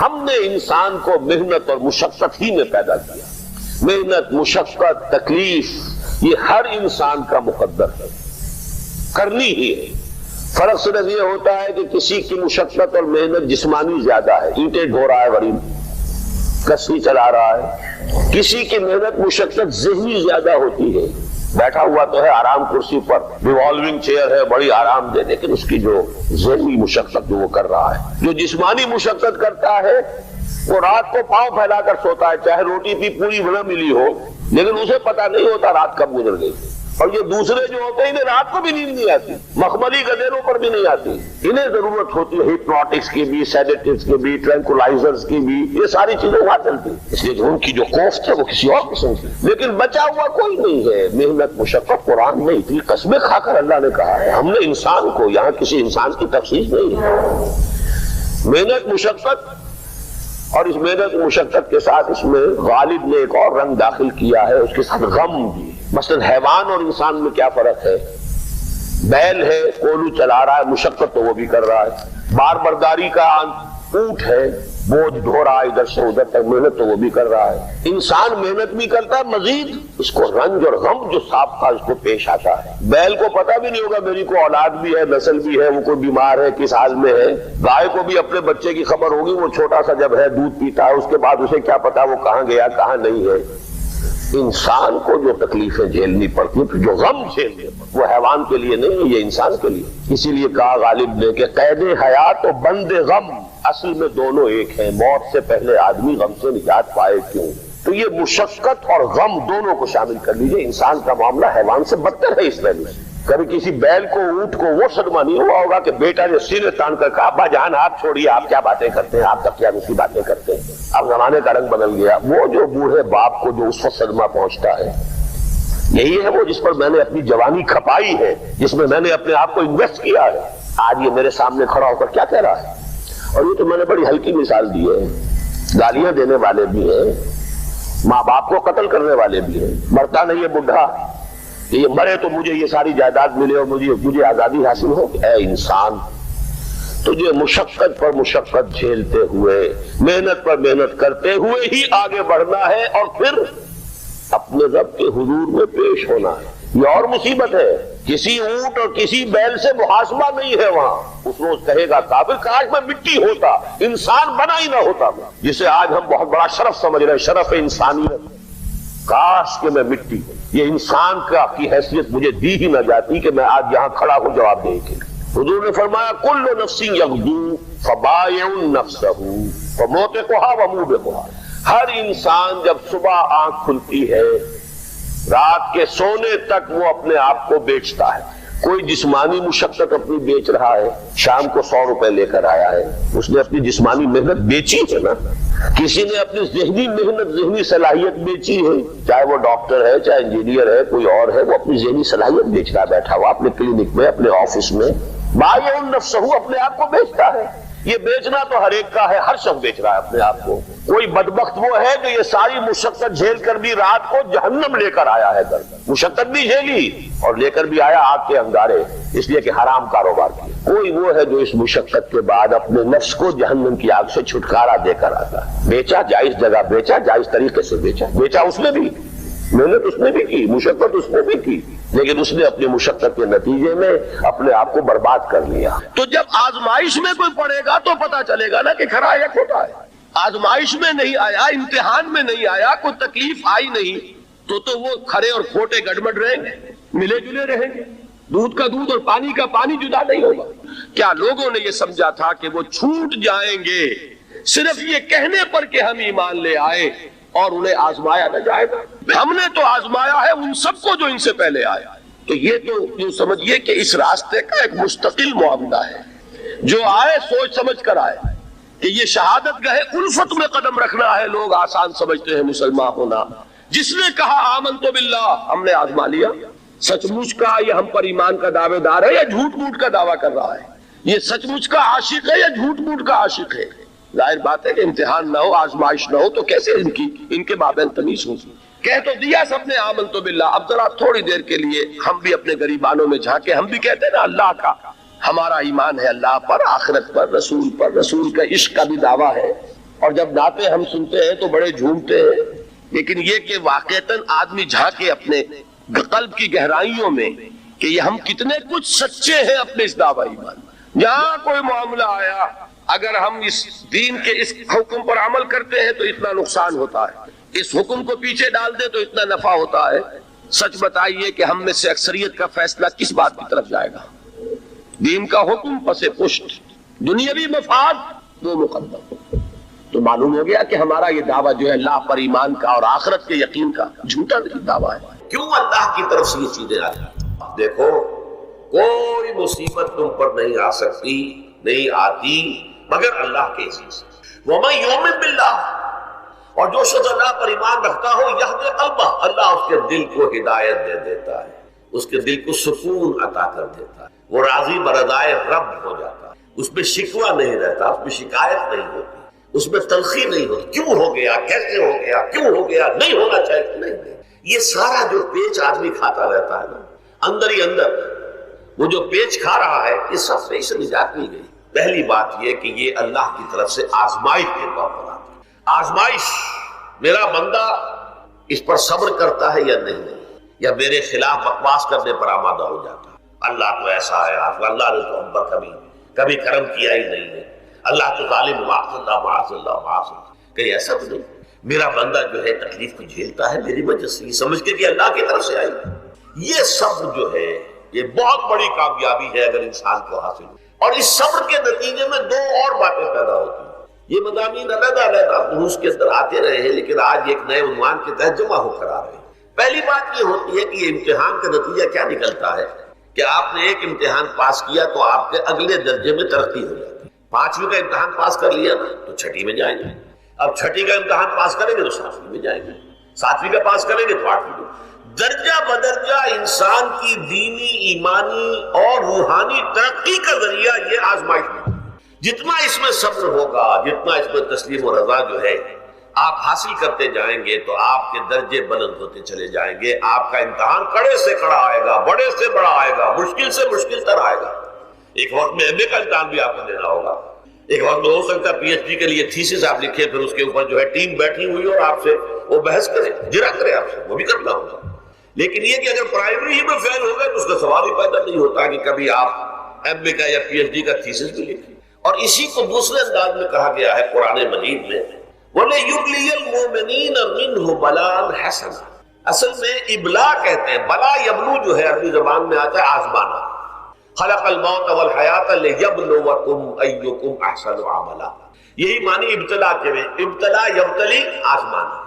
ہم نے انسان کو محنت اور مشقت ہی میں پیدا کیا. محنت، مشقت، تکلیف یہ ہر انسان کا مقدر ہے، کرنی ہی ہے. فرق صرف یہ ہوتا ہے کہ کسی کی مشقت اور محنت جسمانی زیادہ ہے، اینٹیں ڈھو رہا ہے، غریب کشتی چلا رہا ہے. کسی کی محنت مشقت ذہنی زیادہ ہوتی ہے، بیٹھا ہوا تو ہے آرام کرسی پر، ریوالونگ چیئر ہے، بڑی آرام دے، لیکن اس کی جو ذہنی مشقت جو وہ کر رہا ہے. جو جسمانی مشقت کرتا ہے وہ رات کو پاؤں پھیلا کر سوتا ہے، چاہے روٹی بھی پوری نہ ملی ہو، لیکن اسے پتہ نہیں ہوتا رات کب گزر گئی. اور یہ دوسرے جو ہوتے ہیں انہیں رات کو بھی نیند نہیں آتی، مخملی گدیروں پر بھی نہیں آتی. انہیں ضرورت ہوتی ہے ہپنوٹکس کی بھی، سیڈیٹیوز کی بھی، ٹرینکولائزرز کی بھی، یہ ساری چیزیں وہاں چلتی. اس لیے جو ان کی جو کوفت ہے وہ کسی اور قسم کی. لیکن بچا ہوا کوئی نہیں ہے. محنت، مشقت قرآن میں اتنی قسمیں کھا کر اللہ نے کہا ہے. ہم نے انسان کو، یہاں کسی انسان کی تخصیص نہیں ہے. محنت، مشقت، اور اس محنت مشقت کے ساتھ اس میں غالب نے ایک اور رنگ داخل کیا ہے، اس کے ساتھ غم بھی. مثلا حیوان اور انسان میں کیا فرق ہے؟ بیل ہے، کولو چلا رہا ہے، مشقت تو وہ بھی کر رہا ہے. بار برداری کا اونٹ ہے، بوجھ ڈھو رہا ہے ادھر سے ادھر تک، محنت تو وہ بھی کر رہا ہے. انسان محنت بھی کرتا ہے، مزید اس کو رنج اور غم جو سابقہ اس کو پیش آتا ہے. بیل کو پتہ بھی نہیں ہوگا میری کو اولاد بھی ہے، نسل بھی ہے، وہ کوئی بیمار ہے، کس حال میں ہے. گائے کو بھی اپنے بچے کی خبر ہوگی، وہ چھوٹا سا جب ہے دودھ پیتا ہے، اس کے بعد اسے کیا پتا وہ کہاں گیا کہاں نہیں ہے. انسان کو جو تکلیفیں جھیلنی پڑتی ہیں، جو غم جھیلنے وہ حیوان کے لیے نہیں، یہ انسان کے لیے. اسی لیے کہا غالب نے کہ قید حیات و بند غم اصل میں دونوں ایک ہیں. موت سے پہلے آدمی غم سے نجات پائے کیوں؟ تو یہ مشقت اور غم دونوں کو شامل کر لیجئے. انسان کا معاملہ حیوان سے بدتر ہے اس پہلو سے. کبھی کسی بیل کو، اونٹ کو وہ صدمہ نہیں ہوا ہوگا کہ بیٹا نے سینے تان کر کہا ابا جان آپ چھوڑیے، آپ کیا باتیں کرتے ہیں، آپ تک کیا دوسری باتیں کرتے ہیں. اب زمانے کا رنگ بدل گیا. وہ جو بوڑھے باپ کو جو اس وقت صدمہ پہنچتا ہے، یہی ہے وہ جس پر میں نے اپنی جوانی کھپائی ہے، جس میں میں نے اپنے آپ کو انویسٹ کیا ہے. آج یہ میرے سامنے کھڑا ہو کر کیا کہہ رہا ہے. اور یہ تو میں نے بڑی ہلکی مثال دی ہے. گالیاں دینے والے بھی ہیں، ماں باپ کو قتل کرنے والے بھی ہیں. مرتا نہیں ہے بڈھا کہ یہ مرے تو مجھے یہ ساری جائیداد ملے اور مجھے آزادی حاصل ہو. اے انسان، تجھے مشقت پر مشقت جھیلتے ہوئے، محنت پر محنت کرتے ہوئے ہی آگے بڑھنا ہے، اور پھر اپنے رب کے حضور میں پیش ہونا ہے. یہ اور مصیبت ہے. کسی اونٹ اور کسی بیل سے محاسبہ نہیں ہے وہاں. اس روز کہے گا کافر کاش میں مٹی ہوتا، انسان بنا ہی نہ ہوتا، جسے آج ہم بہت بڑا شرف سمجھ رہے ہیں، شرف انسانیت. کاش کہ میں مٹی، یہ انسان کی حیثیت مجھے دی ہی نہ جاتی کہ میں آج یہاں کھڑا ہوں جواب دے کے. حضور نے فرمایا کل نفس یغدو فبائع نفسہ فموتقھا وموبقھا. ہر انسان جب صبح آنکھ کھلتی ہے رات کے سونے تک وہ اپنے آپ کو بیچتا ہے. کوئی جسمانی مشقت اپنی بیچ رہا ہے، شام کو 100 روپے لے کر آیا ہے، اس نے اپنی جسمانی محنت بیچی ہے نا. کسی نے اپنی ذہنی محنت، ذہنی صلاحیت بیچی ہے، چاہے وہ ڈاکٹر ہے، چاہے انجینئر ہے، کوئی اور ہے، وہ اپنی ذہنی صلاحیت بیچ رہا ہے بیٹھا ہوا اپنے کلینک میں، اپنے آفس میں. بائع نفسہ، اپنے آپ کو بیچتا ہے. یہ بیچنا تو ہر ایک کا ہے، ہر شخص بیچ رہا ہے اپنے آپ کو. کوئی بدبخت وہ ہے جو یہ ساری مشقت جھیل کر بھی رات کو جہنم لے کر آیا ہے. مشقت بھی جھیلی اور لے کر بھی آیا آگ کے انگارے، اس لیے کہ حرام کاروبار کیا. کوئی وہ ہے جو اس مشقت کے بعد اپنے نفس کو جہنم کی آگ سے چھٹکارا دے کر آتا ہے. بیچا، جائز جگہ بیچا، جائز طریقے سے بیچا اس نے بھی، محنت اس نے بھی کی، مشقت اس نے بھی کی، لیکن اس نے اپنی مشقت کے نتیجے میں اپنے آپ کو برباد کر لیا. تو جب آزمائش میں کوئی پڑے گا تو پتا چلے گا نا کہ کھرا ہے یا کھوٹا ہے. آزمائش میں نہیں آیا، امتحان میں نہیں آیا، کوئی تکلیف آئی نہیں، تو وہ کھرے اور کھوٹے گڑبڑ رہیں گے، ملے جلے رہیں گے. دودھ کا دودھ اور پانی کا پانی جدا نہیں ہوگا. کیا لوگوں نے یہ سمجھا تھا کہ وہ چھوٹ جائیں گے صرف یہ کہنے پر کہ ہم ایمان لے آئے اور انہیں آزمایا نہ جائے گا؟ ہم نے تو آزمایا ہے ان سب کو جو ان سے پہلے آیا. تو یہ تو یوں سمجھیے کہ اس راستے کا ایک مستقل معاملہ ہے. جو آئے سوچ سمجھ کر آئے کہ یہ شہادت گاہ الفت میں قدم رکھنا ہے. لوگ آسان سمجھتے ہیں مسلمان ہونا. جس نے کہا آمنت باللہ، ہم نے آزما لیا. سچ مچ کا یہ ہم پر ایمان کا دعوے دار ہے یا جھوٹ موٹ کا دعویٰ کر رہا ہے؟ یہ سچ مچ کا عاشق ہے یا جھوٹ موٹ کا عاشق ہے؟ ظاہر بات ہے کہ امتحان نہ ہو، آزمائش نہ ہو تو کیسے ان کے مابین تمیز ہو. کہہ تو دیا سب نے آمنت باللہ. اب ذرا تھوڑی دیر کے لیے ہم بھی اپنے غریبانوں میں جھانکے. ہم بھی کہتے ہیں نا اللہ کا، ہمارا ایمان ہے اللہ پر، آخرت پر، رسول کا عشق کا بھی دعویٰ ہے. اور جب نعتیں ہم سنتے ہیں تو بڑے جھومتے ہیں، لیکن یہ کہ واقعتاً آدمی جھانکے اپنے قلب کی گہرائیوں میں کہ یہ ہم کتنے کچھ سچے ہیں اپنے اس دعوی ایمان۔ جہاں کوئی معاملہ آیا، اگر ہم اس دین کے اس حکم پر عمل کرتے ہیں تو اتنا نقصان ہوتا ہے، اس حکم کو پیچھے ڈال دیں تو اتنا نفع ہوتا ہے۔ سچ بتائیے کہ ہم میں سے اکثریت کا فیصلہ کس بات کی طرف جائے گا؟ دین کا حکم پس پشت، دنیاوی مفاد وہ مقدم۔ تو معلوم ہو گیا کہ ہمارا یہ دعویٰ جو ہے اللہ پر ایمان کا اور آخرت کے یقین کا جھوٹا دعویٰ ہے۔ کیوں اللہ کی طرف سے یہ چیزیں آ جاتی؟ دیکھو، کوئی مصیبت تم پر نہیں آ سکتی، نہیں آتی مگر اللہ کے اذن سے۔ وَمَن يُؤْمِن بِاللَّهِ، اور جو شخص اللہ پر ایمان رکھتا ہو، یہدِ قلبہ، اللہ اس کے دل کو ہدایت دے دیتا ہے، اس کے دل کو سکون عطا کر دیتا ہے، وہ راضی برضائے رب ہو جاتا ہے، اس میں شکوہ نہیں رہتا، اس میں شکایت نہیں ہوتی، اس میں تلخی نہیں ہوتی، کیوں ہو گیا، کیسے ہو گیا، کیوں ہو گیا، نہیں ہونا چاہیے، نہیں۔ یہ سارا جو پیچ آدمی کھاتا رہتا ہے نا، اندر ہی اندر وہ جو پیچ کھا رہا ہے، یہ سب سے اس نجات نہیں گئی۔ پہلی بات یہ کہ یہ اللہ کی طرف سے آزمائش کے طور پر آتی ہے۔ آزمائش، میرا بندہ اس پر صبر کرتا ہے یا نہیں، یا میرے خلاف بکواس کرنے پر آمادہ ہو جاتا ہے۔ اللہ تو ایسا ہے، اللہ نے تو ہم پر کبھی کرم کیا ہی نہیں ہے، اللہ تو ظالم، معاذ اللہ معاذ اللہ معاذ اللہ۔ کہیں ایسا تو نہیں، میرا بندہ جو ہے تکلیف کو جھیلتا ہے میری وجہ سے، یہ سمجھ کے کہ اللہ کی طرف سے آئی۔ یہ صبر جو ہے یہ بہت بڑی کامیابی ہے اگر انسان کو حاصل ہو، اور اس صبر کے نتیجے میں دو اور باتیں پیدا ہوتی ہیں۔ یہ مضامین علیحدہ علیحدہ دروس کے اندر آتے رہے ہیں، لیکن آج ایک نئے عنوان کے تحت جمع ہو کر آ رہے ہیں۔ پہلی بات یہ ہوتی ہے کہ یہ امتحان کا نتیجہ کیا نکلتا ہے کہ آپ نے ایک امتحان پاس کیا تو آپ کے اگلے درجے میں ترقی ہو جاتی ہے۔ 5ویں کا امتحان پاس کر لیا نا تو 6ٹھی میں جائیں گے، اب 6ٹھی کا امتحان پاس کریں گے تو 7ویں میں جائیں گے، 7ویں کا پاس کریں گے تو 8ویں میں۔ درجہ بدرجہ انسان کی دینی، ایمانی اور روحانی ترقی کا ذریعہ یہ آزمائش ہے۔ جتنا اس میں صبر ہوگا، جتنا اس میں تسلیم و رضا جو ہے آپ حاصل کرتے جائیں گے تو آپ کے درجے بلند ہوتے چلے جائیں گے۔ آپ کا امتحان کڑے سے کڑا آئے گا، بڑے سے بڑا آئے گا، مشکل سے مشکل تر آئے گا۔ ایک وقت میں ایم اے کا امتحان بھی آپ کو دینا ہوگا، ایک وقت میں ہو سکتا ہے پی ایچ ڈی کے لیے تھیسس آپ لکھیں، پھر اس کے اوپر جو ہے ٹیم بیٹھی ہوئی اور آپ سے وہ بحث کرے، جرا کرے آپ سے، وہ بھی کرنا ہوگا۔ لیکن یہ کہ اگر پرائمری ہی میں فیل ہو گئے تو اس کا سوال ہی پیدا نہیں ہوتا کہ کبھی آپ ایم اے کا یا پی ایچ ڈی کا تھیسس بھی لکھیں۔ اور اسی کو دوسرے انداز میں کہا گیا ہے قرآن مجید میں، وَلِيُبْلِيَ الْمُؤْمِنِينَ مِنْهُ بَلَاءً حَسَنًا۔ اصل میں ابلا کہتے ہیں، بلا یبلو جو ہے عربی زبان میں آتا ہے آزمانا۔ خلق الموت والحیات لیبلوکم ایکم احسن عملا، یہی معنی ابتلا کے میں، ابتلا یبتلی آزمانا۔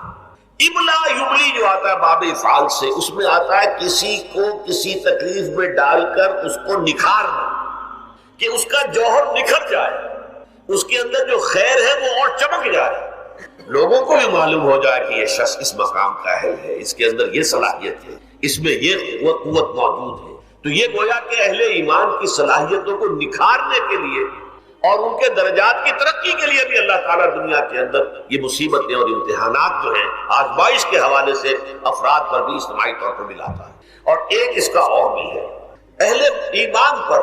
ابلا یبلی جو آتا ہے باب افعال سے، اس میں آتا ہے کسی کو کسی تکلیف میں ڈال کر اس کو نکھارنا، کہ اس کا جوہر نکھر جائے، اس کے اندر جو خیر ہے وہ اور چمک جائے، لوگوں کو بھی معلوم ہو جائے کہ یہ شخص اس مقام کا اہل ہے، اس کے اندر یہ صلاحیت ہے، اس میں یہ قوت موجود ہے۔ تو یہ گویا کہ اہل ایمان کی صلاحیتوں کو نکھارنے کے لیے اور ان کے درجات کی ترقی کے لیے بھی اللہ تعالیٰ دنیا کے اندر یہ مصیبتیں اور امتحانات جو ہیں آزمائش کے حوالے سے افراد پر بھی اجتماعی طور پر ملاتا ہے۔ اور ایک اس کا اور بھی ہے، اہل ایمان پر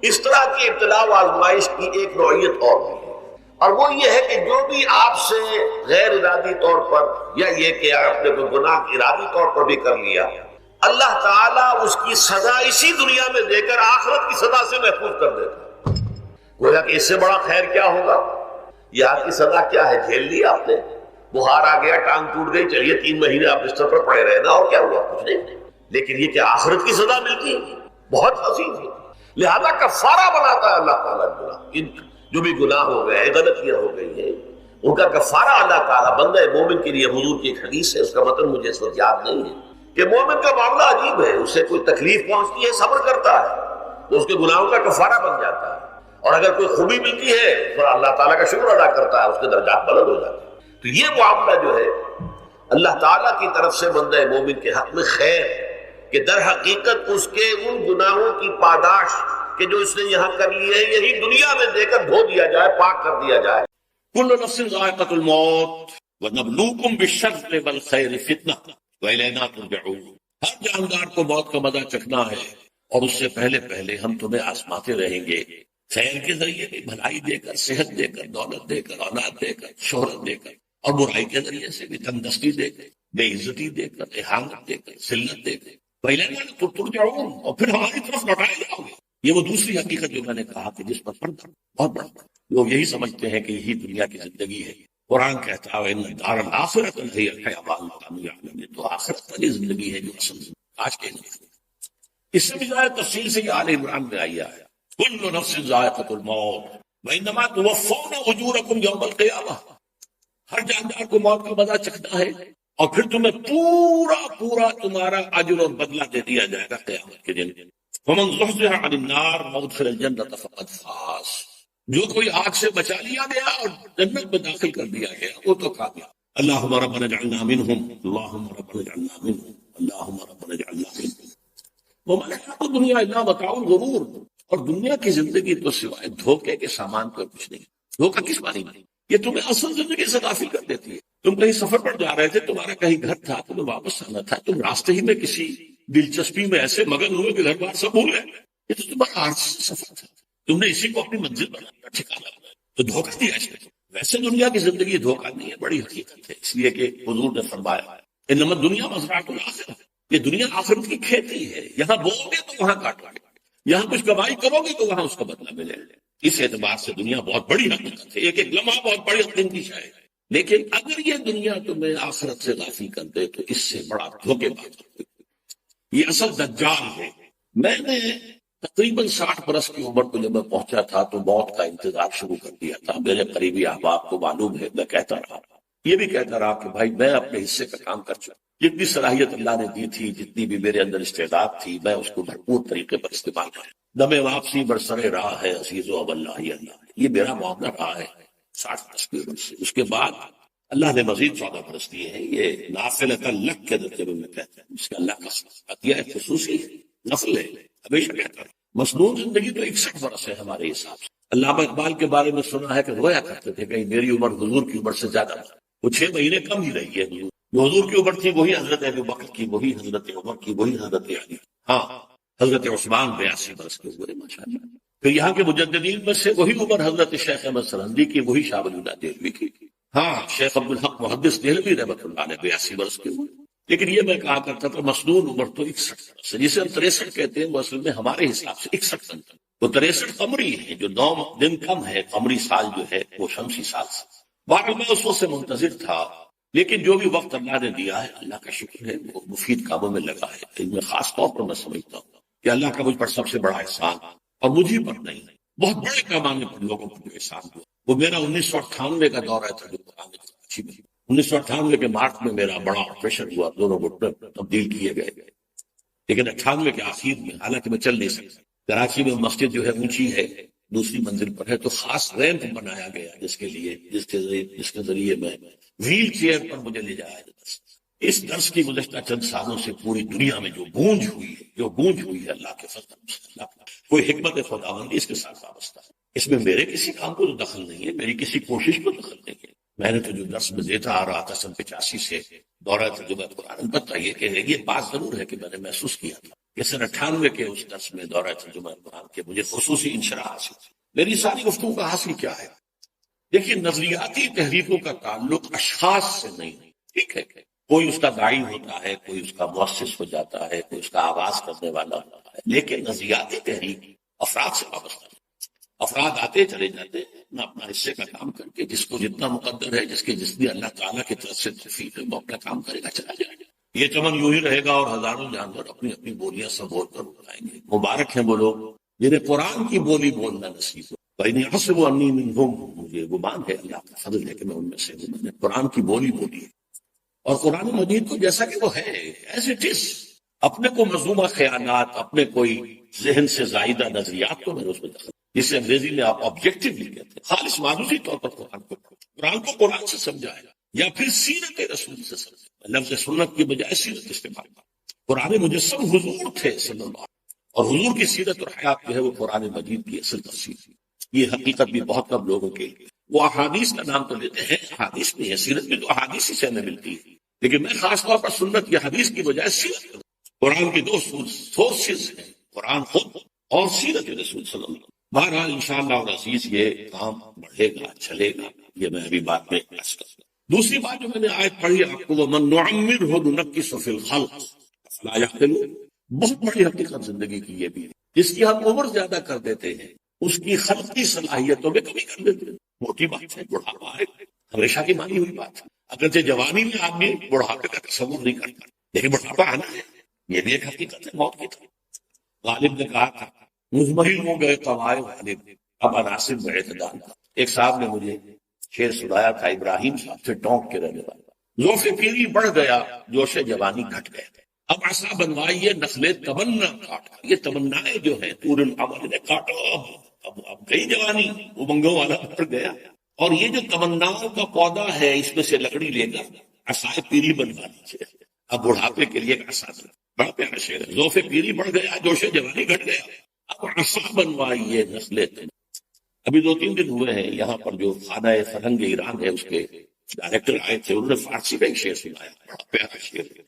اس طرح کی ابتلاء و آزمائش کی ایک نوعیت اور بھی ہے، اور وہ یہ ہے کہ جو بھی آپ سے غیر ارادی طور پر یا یہ کہ آپ نے کوئی گناہ ارادی طور پر بھی کر لیا، اللہ تعالیٰ اس کی سزا اسی دنیا میں دے کر آخرت کی سزا سے محفوظ کر دیتا ہے۔ گویا کہ اس سے بڑا خیر کیا ہوگا؟ یہاں کی سزا کیا ہے؟ جھیل لیا آپ نے، بخار آ گیا، ٹانگ ٹوٹ گئی، چلیے 3 مہینے آپ بستر پر پڑے رہے نا، اور کیا ہوا؟ کچھ نہیں۔ لیکن یہ کہ آخرت کی سزا ملتی ہے، بہت عظیم ہے۔ لہذا کفارہ بناتا ہے اللہ تعالیٰ گناہ، جو بھی گناہ ہو گئے، غلطیاں ہو گئی ہیں، ان کا کفارہ اللہ تعالیٰ بندہ مومن کے لیے، حضور کی ایک حدیث ہے، اس کا متن مجھے اس وقت یاد نہیں ہے، کہ مومن کا معاملہ عجیب ہے، اس سے کوئی تکلیف پہنچتی ہے صبر کرتا ہے تو اس کے گناہوں کا کفارہ بن جاتا ہے، اور اگر کوئی خوبی ملتی ہے تو اللہ تعالیٰ کا شکر ادا کرتا ہے، اس کے درجات بلند ہو جاتے ہیں۔ تو یہ معاملہ جو ہے اللہ تعالیٰ کی طرف سے بندہ مومن کے حق میں خیر، کہ در حقیقت اس کے ان گناہوں کی پاداش کہ جو اس نے یہاں کر لی ہے، یہی دنیا میں دے کر دھو دیا جائے، پاک کر دیا جائے۔ کل نفس ذائقۃ الموت ونبلوکم بالشر والخیر فتنہ وإلینا ترجعون۔ ہر جاندار کو موت کا مزہ چکھنا ہے، اور اس سے پہلے پہلے ہم تمہیں آزماتے رہیں گے، خیر کے ذریعے بھی بھلائی دے کر، صحت دے کر، دولت دے کر، اولاد دے کر، شہرت دے کر، اور برائی کے ذریعے سے بھی تندرستی دے کر، بے عزتی دے کر، اہانت دے کر، ذلت دے کر، پہلے ترجعون، اور پھر ہماری طرف لوٹائے جاؤ گے۔ یہ وہ دوسری حقیقت جو میں نے کہا کہ جس پر پردہ بہت بڑا لوگ یہی سمجھتے ہیں کہ یہی دنیا کی زندگی ہے۔ قرآن کہتا ہے ان دار الآخرۃ ہی الحیوان کانوا یعلمون، تو آخرت والی زندگی ہے جو اصل زندگی آج کے نہیں۔ اس سے بھی زیادہ تفصیل سے یہ آل عمران میں آئی ہے کل نفس ذائقۃ الموت وانما توفون اجورکم یوم القیامہ، ہر جاندار کو موت کا مزہ چکھنا ہے اور پھر تمہیں پورا تمہارا اجر اور بدلہ دے دیا جائے گا قیامت کے دن۔ ومن زحزح عن النار وادخل الجنۃ فقد فاز، جو کوئی آگ سے بچا لیا گیا اور جنت میں داخل کر دیا گیا وہ تو کامیاب۔ اللہم ربنا اجعلنا منہم، اللہم ربنا اجعلنا منہم، اللہم ربنا اجعلنا منہم۔ وما الحیاۃ الدنیا الا متاع الغرور، اور دنیا کی زندگی تو سوائے دھوکے کے سامان پر کچھ نہیں۔ دھوکہ کس معنی میں؟ یہ تمہیں اصل زندگی سے غافل کر دیتی ہے۔ تم کہیں سفر پر جا رہے تھے، تمہارا کہیں گھر تھا، تمہیں واپس آنا تھا، تم راستے ہی میں کسی دلچسپی میں ایسے مگن ہوئے کہ گھر بار سب بھول گئے۔ یہ تو تمہارا عارضی سفر تھا، تم نے اسی کو اپنی منزل بنایا، ٹھکانا بنایا، تو دھوکہ دیا اس نے۔ ویسے دنیا کی زندگی دھوکہ نہیں ہے، بڑی حقیقت ہے، اس لیے کہ حضور نے فرمایا انما الدنیا مزرعۃ الآخرہ، یہ دنیا آخرت کی کھیتی ہے، یہاں بو گے تو وہاں کاٹو گے، یہاں کچھ کمائی کرو گے تو وہاں اس کا بدلہ ملے گا۔ اس اعتبار سے دنیا بہت بڑی حقیقت ہے، ایک ایک لمحہ بہت بڑی قیمتی شے ہے۔ لیکن اگر یہ دنیا تمہیں آخرت سے غافل کر دے تو اس سے بڑا دھوکے باز ہے۔ یہ اصل دجال ہے۔ میں نے تقریباً 60 برس کی عمر کو جب میں پہنچا تھا تو موت کا انتظار شروع کر دیا تھا۔ میرے قریبی احباب کو معلوم ہے، میں کہتا رہا، یہ بھی کہتا رہا کہ بھائی میں اپنے حصے کا کام کر چکا، جتنی صلاحیت اللہ نے دی تھی، جتنی بھی میرے اندر استعداد تھی، میں اس کو بھرپور طریقے پر استعمال کروں۔ دم واپسی برسر راہ ہے عزیز و اب اللہ ہی اللہ، یہ میرا معاملہ رہا ہے 60 برس کی عمر سے۔ اس کے بعد اللہ نے مزید 14 برس دیے ہیں، یہ نافلۃ لک کے درجے میں کہتے ہیں، اس کا اللہ کا عطیہ خصوصی ہے، نفل ہے، ہمیشہ کہتا ہے۔ مسنون زندگی تو 61 برس ہے ہمارے حساب سے۔ علامہ اقبال کے بارے میں سنا ہے کہ رویا کرتے تھے کہ میری عمر حضور کی عمر سے زیادہ تھا، وہ 6 مہینے کم ہی رہی ہے۔ جو حضور کی عمر تھی وہی حضرت ابو بکر کی، وہی حضرت عمر کی، وہی حضرت علی، ہاں حضرت عثمان 82 برس کے ہوئے ماشاءاللہ۔ پھر یہاں کے مجددین میں سے وہی عمر حضرت شیخ احمد سرہندی کی، وہی شاہ ولی اللہ دہلوی کی، ہاں شیخ عبدالحق محدث دہلوی رحمۃ اللہ علیہ 82 برس کے ہوئے۔ لیکن یہ میں کہا کرتا تھا مسنون عمر تو 61 برس ہے، جسے ہم 63 کہتے ہیں، وہ اصل میں ہمارے حساب سے 61 سن، وہ 63 قمری ہے، جو 9 دن کم ہے، قمری سال جو ہے وہ شمسی سال سے۔ بہرحال میں اس وقت سے منتظر تھا، لیکن جو بھی وقت اللہ نے دیا ہے اللہ کا شکر ہے، وہ مفید کاموں میں لگا ہے۔ ان میں خاص طور پر میں سمجھتا ہوں کہ اللہ کا مجھ پر سب سے بڑا احسان، اور مجھے پر نہیں، بہت بڑے پیمانے پر لوگوں کو جو احسان ہوا، وہ میرا 1998 کا دورہ تھا جو کراچی میں 1998 کے مارچ میں میرا بڑا آپریشن ہوا، دونوں گھٹنے تبدیل کیے گئے، لیکن 98 کے آخر میں، حالانکہ میں چل نہیں سکتا، کراچی میں مسجد جو ہے اونچی ہے، دوسری منزل پر ہے، تو خاص ریمپ بنایا گیا جس کے ذریعے میں ویل چیئر پر مجھے لے جایا جاتا۔ اس درس کی گزشتہ چند سالوں سے پوری دنیا میں جو گونج ہوئی ہے اللہ کے فضل سے، اللہ کا کوئی حکمت خداوندی اس کے ساتھ وابستہ ہے۔ اس میں میرے کسی کام کو تو دخل نہیں ہے، میری کسی کوشش کو دخل نہیں ہے۔ میں نے تو جو درس میں دیتا آ رہا تھا 85 سے دورہ ترجمہ قرآن، البتہ یہ بات ضرور ہے کہ میں نے محسوس کیا تھا کہ سن 98 کے اس درس میں دورہ ترجمہ قرآن کے مجھے خصوصی انشراح حاصل تھی۔ میری ساری گفتگو کا حاصل کیا ہے؟ دیکھیے، نظریاتی تحریکوں کا تعلق اشخاص سے نہیں، ٹھیک ہے، کوئی اس کا داعی ہوتا ہے، کوئی اس کا مؤسس ہو جاتا ہے، کوئی اس کا آغاز کرنے والا ہوتا ہے، لیکن نظریاتی تحریک افراد سے وابستہ ہے۔ افراد آتے چلے جاتے ہیں اپنا اپنا حصے کا کام کر کے، جس کو جتنا مقدر ہے، جتنی اللہ تعالیٰ کی طرف سے توفیق ہے، وہ اپنا کام کرے گا، چلا جائے گا۔ یہ چمن یوں ہی رہے گا اور ہزاروں جانور اپنی اپنی بولیاں سب بول کر اٹھائیں گے۔ مبارک ہیں وہ لوگ جنہیں قرآن کی بولی بولنا نصیب ہو۔ فَإِنِّي أَحْسَبُ أَنِّي مِنْهُمْ، مجھے گمان ہے، اللہ کا فضل ہے کہ میں ان میں سے ہوں، میں نے قرآن کی بولی بولی ہے، اور قرآن مجید کو جیسا کہ وہ ہے ایز اٹ از، اپنے کو مظلومہ خیالات، اپنے کوئی ذہن سے زائدہ نظریات کو میں نے اس میں دخل، جسے انگریزی میں آپ آبجیکٹیولی کہتے ہیں، خالص معروضی طور پر قرآن کو قرآن سے سمجھایا یا پھر سیرت رسول سے سمجھایا، لفظ سنت کی بجائے سیرت استعمال کیا۔ قرآن مجسم حضور تھے صلی اللہ علیہ وسلم، اور حضور کی سیرت اور حیات جو ہے وہ قرآن مجید کی اصل تفسیر تھی۔ یہ حقیقت بھی بہت کم لوگوں کے لیے، وہ احادیث کا نام تو لیتے ہیں، احادیث نہیں ہے، سیرت میں تو احادیث ہی سے ہمیں ملتی ہے، لیکن میں خاص طور پر سنت کی حدیث کی بجائے سیرت کروں۔ قرآن کی 2 سورسز ہیں، قرآن خود اور سیرت رسول صلی اللہ علیہ وسلم۔ بہرحال انشاءاللہ اور عزیز یہ کام بڑھے گا، چلے گا، یہ میں ابھی بات میں عرض کروں گا۔ دوسری بات جو میں نے آیت پڑھی آپ کو، وَمَن نُعَمِّرْهُ نُنَكِّسْهُ فِي الْخَلْقِ أَفَلَا يَعْقِلُونَ، بہت بڑی حقیقت زندگی کی یہ بھی ہے، جس کی ہم عمر زیادہ کر دیتے ہیں اس کی خلقی صلاحیتوں میں کمی کر دیتے ہیں۔ موٹی بات ہے، بڑھاپا ہے، ہمیشہ کی مانی ہوئی بات ہے، اگرچہ جوانی میں آدمی بڑھاپے کا تصور نہیں کرتا، لیکن بڑھاپا آنا ہے، یہ بھی ایک حقیقت ہے موت کی طرح۔ غالب نے کہا تھا مزمحل ہو گئے قوائے غالب، اب عناصر میں اعتدال کا۔ ایک صاحب نے مجھے شعر سنایا تھا، ابراہیم صاحب سے ٹونک کے رہنے والا، ذوف پیری بڑھ گیا جوش جوانی گھٹ گئے، اب عصا بنوائیے نخلے تمنا کاٹا۔ یہ تمنائیں جو ہیں طول العمر نے کاٹا، اب گئی جوانی، امنگوں والا بڑھ گیا، اور یہ جو تمناؤں کا پودا ہے اس میں سے لکڑی لے کر عصا پیری بنوا لیجیے، اب بڑھاپے کے لیے ایک عصا بنا۔ بڑا پیارا شعر ہے، ذوف پیری بڑھ گیا جوش جوانی گھٹ گیا، اب عصا بنوائیے نسلیں۔ ابھی 2-3 دن ہوئے ہیں، یہاں پر جو خانہ فرہنگ ایران ہے اس کے ڈائریکٹر آئے تھے، انہوں نے فارسی کا ایک شعر سنایا، بڑا پیارا شعر ہے،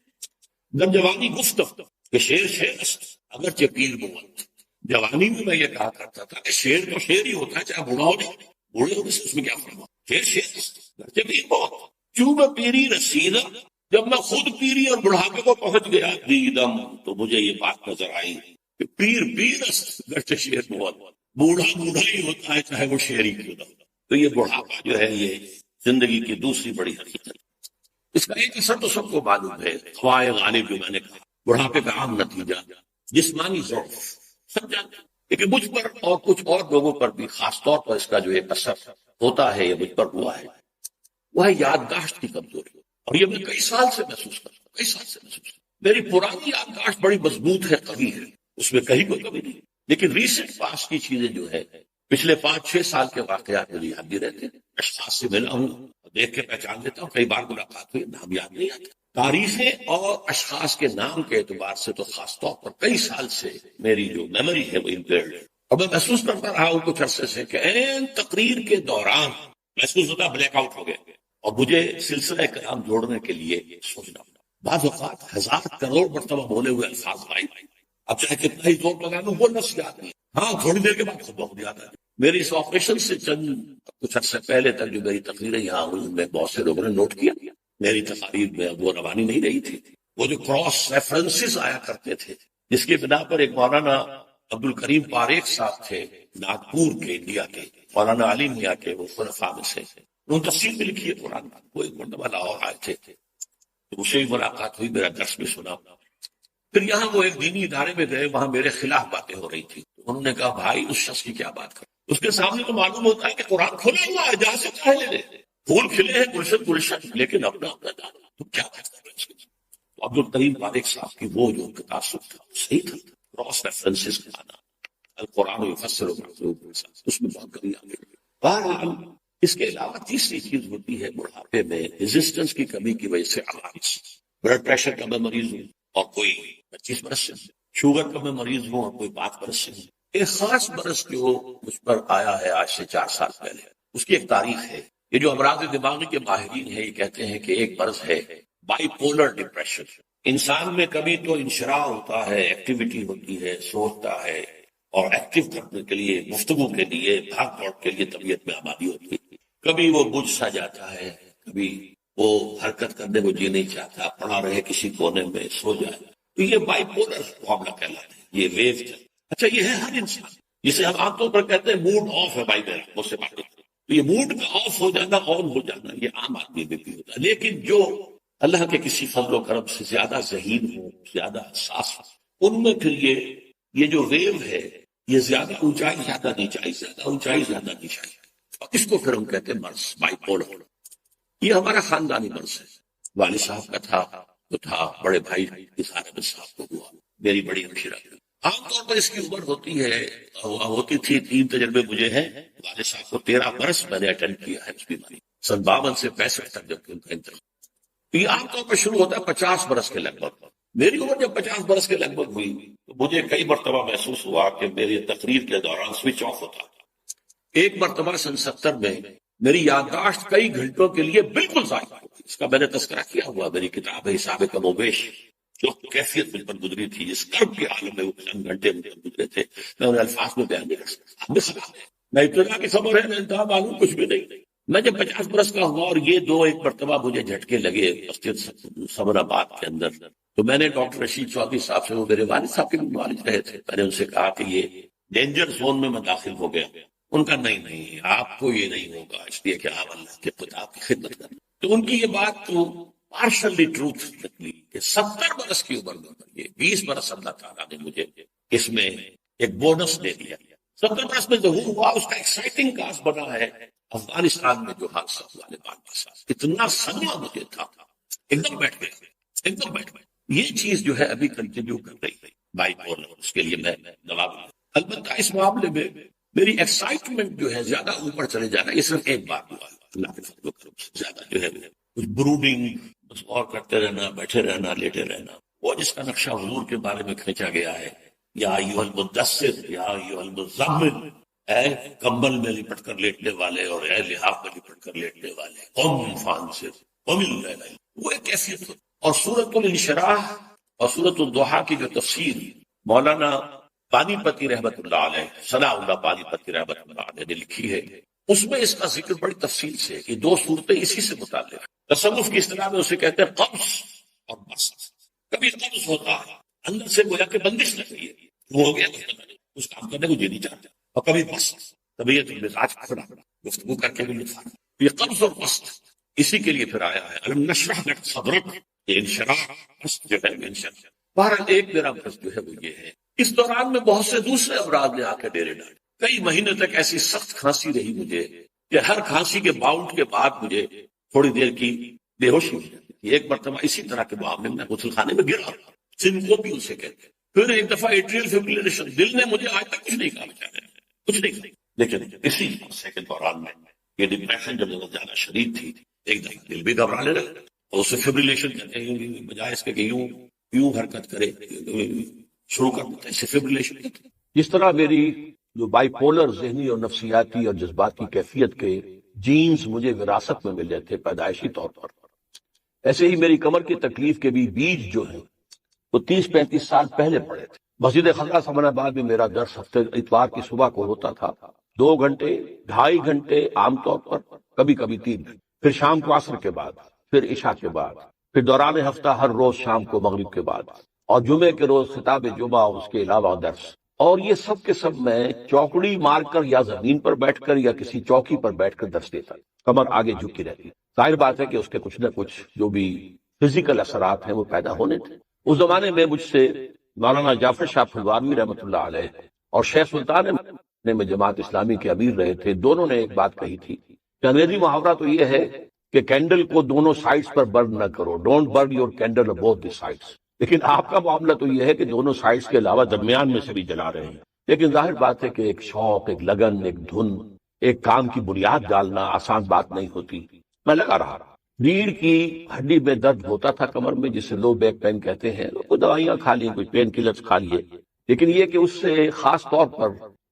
جب جوانی گفتگو کہ شعر شعر است اگرچہ پیر بود۔ جوانی میں میں یہ کہا کرتا تھا کہ شعر تو شعر ہی ہوتا ہے، چاہے بوڑھا ہو جائے، بوڑھے ہونے سے اس میں کیا فرق، شعر شعر است اگرچہ پیر بود۔ کیوں میں پیری رسیدم، جب میں خود پیری اور بڑھاپے کو پہنچ گیا، دیدم تو مجھے یہ بات نظر آئی کہ پیر پیر است اگرچہ شعر بود، بوڑھا بوڑھا ہی ہوتا ہے چاہے وہ شعر ہی کیوں نہ ہو۔ تو یہ بڑھاپا جو ہے یہ زندگی کی دوسری بڑی حقیقت، اس کا ایک اثر تو سب کو معلوم ہے، قوائے غالب جو میں نے کہا، بڑھاپے کا عام نتیجہ جسمانی ضعف، سب جانتے ہیں، لیکن مجھ پر اور کچھ اور لوگوں پر بھی خاص طور پر اس کا جو ایک اثر ہوتا ہے، یہ مجھ پر ہوا ہے، وہ ہے یادداشت کی کمزوری، اور یہ میں کئی سال سے محسوس کرتا ہوں، کئی سال سے محسوس کرتا ہوں۔ میری پرانی یادداشت بڑی مضبوط ہے، قوی ہے، اس میں کہیں کوئی کمی نہیں، لیکن ریسنٹ پاس کی چیزیں جو ہے، پچھلے 5-6 سال کے واقعات مجھے یاد بھی رہتے ہیں، اشخاص سے ملا ہوں، دیکھ کے پہچان لیتا ہوں، کئی بار ملاقات ہوئی، نام یاد نہیں آتا، تاریخیں اور اشخاص کے نام کے اعتبار سے تو خاص طور پر کئی سال سے میری جو میموری ہے وہ امپیئرڈ ہے، اور میں محسوس کرتا رہا ہوں کچھ عرصے سے کہ این تقریر کے دوران محسوس ہوتا بلیک آؤٹ ہو گئے، اور مجھے سلسلہ کلام جوڑنے کے لیے سوچنا پڑا، بعض اوقات 1000 کروڑ مرتبہ بولے ہوئے الفاظ بھائی، اب چاہے کتنا ہی زور لگا لوں وہ لفظ یاد نہیں، ہاں تھوڑی دیر کے بعد خود بخود یاد آ جائے۔ میری اس آپریشن سے چند کچھ عرصے پہلے تک جو میری تقریریں یہاں ہوئی، ان میں بہت سے لوگوں نے نوٹ کیا، میری تقاریر میں اب وہ روانی نہیں رہی تھی، وہ جو کراس ریفرنسز آیا کرتے تھے، جس کی بنا پر ایک مولانا عبد الکریم پاریک صاحب تھے ناگپور کے، انڈیا کے، مولانا علی میاں کے، وہ خلفاء میں سے، انہوں نے تفصیل میں لکھی ہے قرآن، وہ ایک مرتبہ لاہور آئے تھے، تو مجھ سے بھی ملاقات ہوئی، میرا درس بھی سنا، پھر یہاں وہ ایک دینی ادارے میں گئے، وہاں میرے خلاف باتیں ہو رہی تھی، انہوں نے کہا بھائی اس شخص کی کیا بات کر، اس کے سامنے تو معلوم ہوتا ہے کہ قرآن کھلا ہوا ہے، جہاں سے چاہے لے لے، پھول کھلے ہیں گلشن گلشن، لیکن اپنا اپنا جانا، تم کیا بات کر رہے ہیں اس کے ساتھ؟ تو عبد الکریم پاریک صاحب کی وہ جو تعصب تھا صحیح تھا، کراس ریفرنسز کا آنا، القرآن یفسر اس میں بہت کمی آ گئی۔ بہرحال اس کے علاوہ تیسری چیز ہوتی ہے بڑھاپے میں ریزسٹنس کی کمی کی وجہ سے عوارض، بلڈ پریشر کا میں مریض ہوں اور کوئی 25 برس سے، شوگر کا میں مریض ہوں اور کوئی 5 برس سے، ایک خاص برس جو مجھ پر آیا ہے آج سے 4 سال پہلے، اس کی ایک تاریخ ہے۔ یہ جو امراض دماغی کے ماہرین ہیں یہ کہتے ہیں کہ ایک مرض ہے بائی پولر ڈپریشن، انسان میں کبھی تو انشراح ہوتا ہے، ایکٹیویٹی ہوتی ہے، سوچتا ہے اور ایکٹیو کرنے کے لیے، گفتگو کے لیے، بھاگ دوڑ کے لیے طبیعت میں آبادی ہوتی ہے، کبھی وہ بجھ سا جاتا ہے، کبھی وہ حرکت کرنے کو جی نہیں چاہتا، پڑا رہے کسی کونے میں، سو جائے، تو یہ بائی پولر معاملہ کہلاتا ہے، یہ ویو چل۔ اچھا یہ ہے ہر انسان، جسے ہم عام طور پر کہتے ہیں موڈ آف ہے بھائی میرا، مجھ سے بات کرتے، تو یہ موڈ کا آف ہو جانا، آن ہو جانا، یہ عام آدمی میں بھی ہوتا ہے، لیکن جو اللہ کے کسی فضل و کرم سے زیادہ ذہین ہو، زیادہ حساس ہو، ان میں پھر یہ جو ویو ہے یہ زیادہ اونچائی زیادہ نیچائی، زیادہ اونچائی زیادہ نیچائی، اور اس کو پھر ہم کہتے ہیں مرض، بائی پولر۔ یہ ہمارا خاندانی مرض ہے، والد صاحب کا تھا تو تھا، بڑے بھائی اظہار احمد صاحب کو ہوا، میری بڑی ہمشیرہ۔ عام طور پر اس کی عمر ہوتی تھی 3 تجربے مجھے ہیں، والد صاحب کو 13 برس میں نے اٹینڈ کیا ہے اس بیماری، 52 سے 65 تک جب ان کا انتقال۔ یہ عام طور پر شروع ہوتا ہے 50 برس کے لگ بھگ۔ میری عمر جب 50 برس کے لگ بھگ ہوئی تو مجھے کئی مرتبہ محسوس ہوا کہ میری تقریر کے دوران سوئچ آف ہوتا تھا۔ ایک مرتبہ سن 70 میں میری یادداشت کئی گھنٹوں کے لیے بالکل ضائع ہو گئی، اس کا میں نے تذکرہ کیا ہوا، میری کتاب ہے حساب کم و بیش، جو کیفیت مجھ پر گزری تھی، جس کرب کے عالم میں وہ چند گھنٹے مجھ پر گزرے تھے، میں انہیں الفاظ میں بیان نہیں کر سکتا. میں ابتدا کی خبر ہے، میں انتہا معلوم کچھ بھی نہیں. میں جب 50 برس کا ہوا اور یہ 2 مرتبہ مجھے جھٹکے لگے مسجد سمر آباد کے اندر، تو میں نے ڈاکٹر رشید چودھری صاحب سے، وہ میرے والد صاحب کے بھی والد رہے تھے، میں نے ان سے کہا کہ یہ ڈینجر زون میں داخل ہو گیا. ان کا نہیں آپ کو یہ نہیں ہوگا، اس لیے کہ آپ اللہ کے خدا کی خدمت کریں. تو ان کی یہ بات تو پارشلی ٹروتھ نکلی کہ 70 برس کی عمر میں یہ 20 برس اللہ تعالیٰ نے مجھے اس میں ایک بونس دے دیا. 70 برس میں ظہور ہوا، اس کا ایکسائٹنگ کاز بنا ہے افغانستان میں جو حادثہ ہوا طالبان کے ساتھ. اتنا صدمہ مجھے تھا، ایک دم بیٹھ گئے. یہ چیز جو ہے ابھی کنٹینیو کر رہی ہے بائی پولر، اس کے لیے میں جواب دوں. البتہ اس معاملے میں میری ایکسائٹمنٹ جو ہے زیادہ اوپر چلے جانا، یہ صرف ایک بات ہوا اللہ کے فضل و کرم سے. زیادہ جو ہے کچھ بروڈنگ، بس اور کرتے رہنا، بیٹھے رہنا، لیٹے رہنا، وہ جس کا نقشہ حضور کے بارے میں کھینچا گیا ہے، یا ایھا المدثر یا ایھا المزمل، اے کمبل میں لپٹ کر لیٹنے والے اور اے لحاف میں لپٹ کر لیٹنے والے، قم فانذر قم اللیل، وہ ایک کیفیت. اور سورۃ الانشراح اور سورۃ الضحیٰ کی جو تفسیر مولانا پانی پتی رحمت اللہ علیہ، ثناء اللہ پانی پتی رحمت اللہ علیہ نے لکھی ہے، اس میں اس کا ذکر بڑی تفصیل سے، یہ 2 صورتیں اسی سے متعلق ہیں. تصوف کی اصطلاح میں اسے کہتے ہیں قبض اور بسط. کبھی قبض ہوتا ہے، اندر سے گویا کہ بندش لگ رہی ہے، وہ ہو گیا اس کام کرنے کو جی نہیں چاہتے. اور کبھی بسط، طبیعت مزاج کھڑا گفتگو کر کے بھی لطف آتا. یہ قبض اور بسط اسی کے لیے پھر آیا ہے الم نشرح لک صدرک، یہ انشراح بسط جو ہے انشراح. بہرحال ایک میرا مرض جو ہے وہ یہ ہے. اس دوران میں بہت سے دوسرے امراض نے آ کے ڈیرے ڈالے. کئی مہینے تک ایسی سخت کھانسی رہی مجھے کہ ہر کھانسی کے باؤنڈ کے بعد مجھے تھوڑی دیر کی بے ہوشی ہو جاتی تھی. ایک مرتبہ اسی طرح کے معاملے میں غسل خانے میں گرا، سنکوپی اسے کہتے ہیں. پھر ایک دفعہ ایٹریل فبریلیشن، دل نے مجھے آج تک کچھ نہیں کہا بیچارے، کچھ نہیں کہا. لیکن اسی عرصے کے دوران میں یہ ڈپریشن جب زیادہ شدید تھی، ایک دم دل بھی گھبرانے لگا، اور اسے فبریلیشن کہتے ہیں، بجائے اس کے کہ یوں حرکت کرے شروع کر دیتا ہے، اسے فبریلیشن کہتے ہیں. جس طرح میری جو بائی پولر ذہنی اور نفسیاتی اور جذباتی کیفیت کے جینز مجھے وراثت میں ملے تھے پیدائشی طور پر، ایسے ہی میری کمر کی تکلیف کے بھی بیج جو ہیں وہ 30-35 سال پہلے پڑے تھے. مسجد خضرا سمن آباد میں میرا درس ہفتے اتوار کی صبح کو ہوتا تھا، 2 گھنٹے 2.5 گھنٹے عام طور پر، کبھی کبھی 3 گھنٹے، پھر شام کو عصر کے بعد، پھر عشاء کے بعد، پھر دوران ہفتہ ہر روز شام کو مغرب کے بعد، اور جمعے کے روز خطاب جمعہ، اس کے علاوہ درس. اور یہ سب کے سب میں چوکڑی مار کر یا زمین پر بیٹھ کر یا کسی چوکی پر بیٹھ کر درس دیتا، کمر آگے جھکی رہتی. ظاہر بات ہے کہ اس کے کچھ نہ کچھ جو بھی فزیکل اثرات ہیں وہ پیدا ہونے تھے. اس زمانے میں مجھ سے مولانا جعفر شاہ پھلوانوی رحمۃ اللہ علیہ اور شیخ سلطان میں جماعت اسلامی کے امیر رہے تھے، دونوں نے ایک بات کہی تھی کہ انگریزی محاورہ تو یہ ہے کہ کینڈل کو دونوں سائڈز پر برن نہ کرو، don't burn your candle at both the sides. لیکن آپ کا معاملہ تو یہ ہے کہ دونوں سائڈز کے علاوہ درمیان میں سے بھی جلا رہے ہیں. لیکن ظاہر بات ہے کہ ایک شوق، ایک لگن، ایک دھن، ایک کام کی بنیاد ڈالنا آسان بات نہیں ہوتی. میں لگا رہا، ریڑھ کی ہڈی میں درد ہوتا تھا کمر میں، جسے لو بیک پین کہتے ہیں. کوئی دوائیاں کھا لی، کوئی پین کلرز کھا لیے، لیکن یہ کہ اس سے خاص طور پر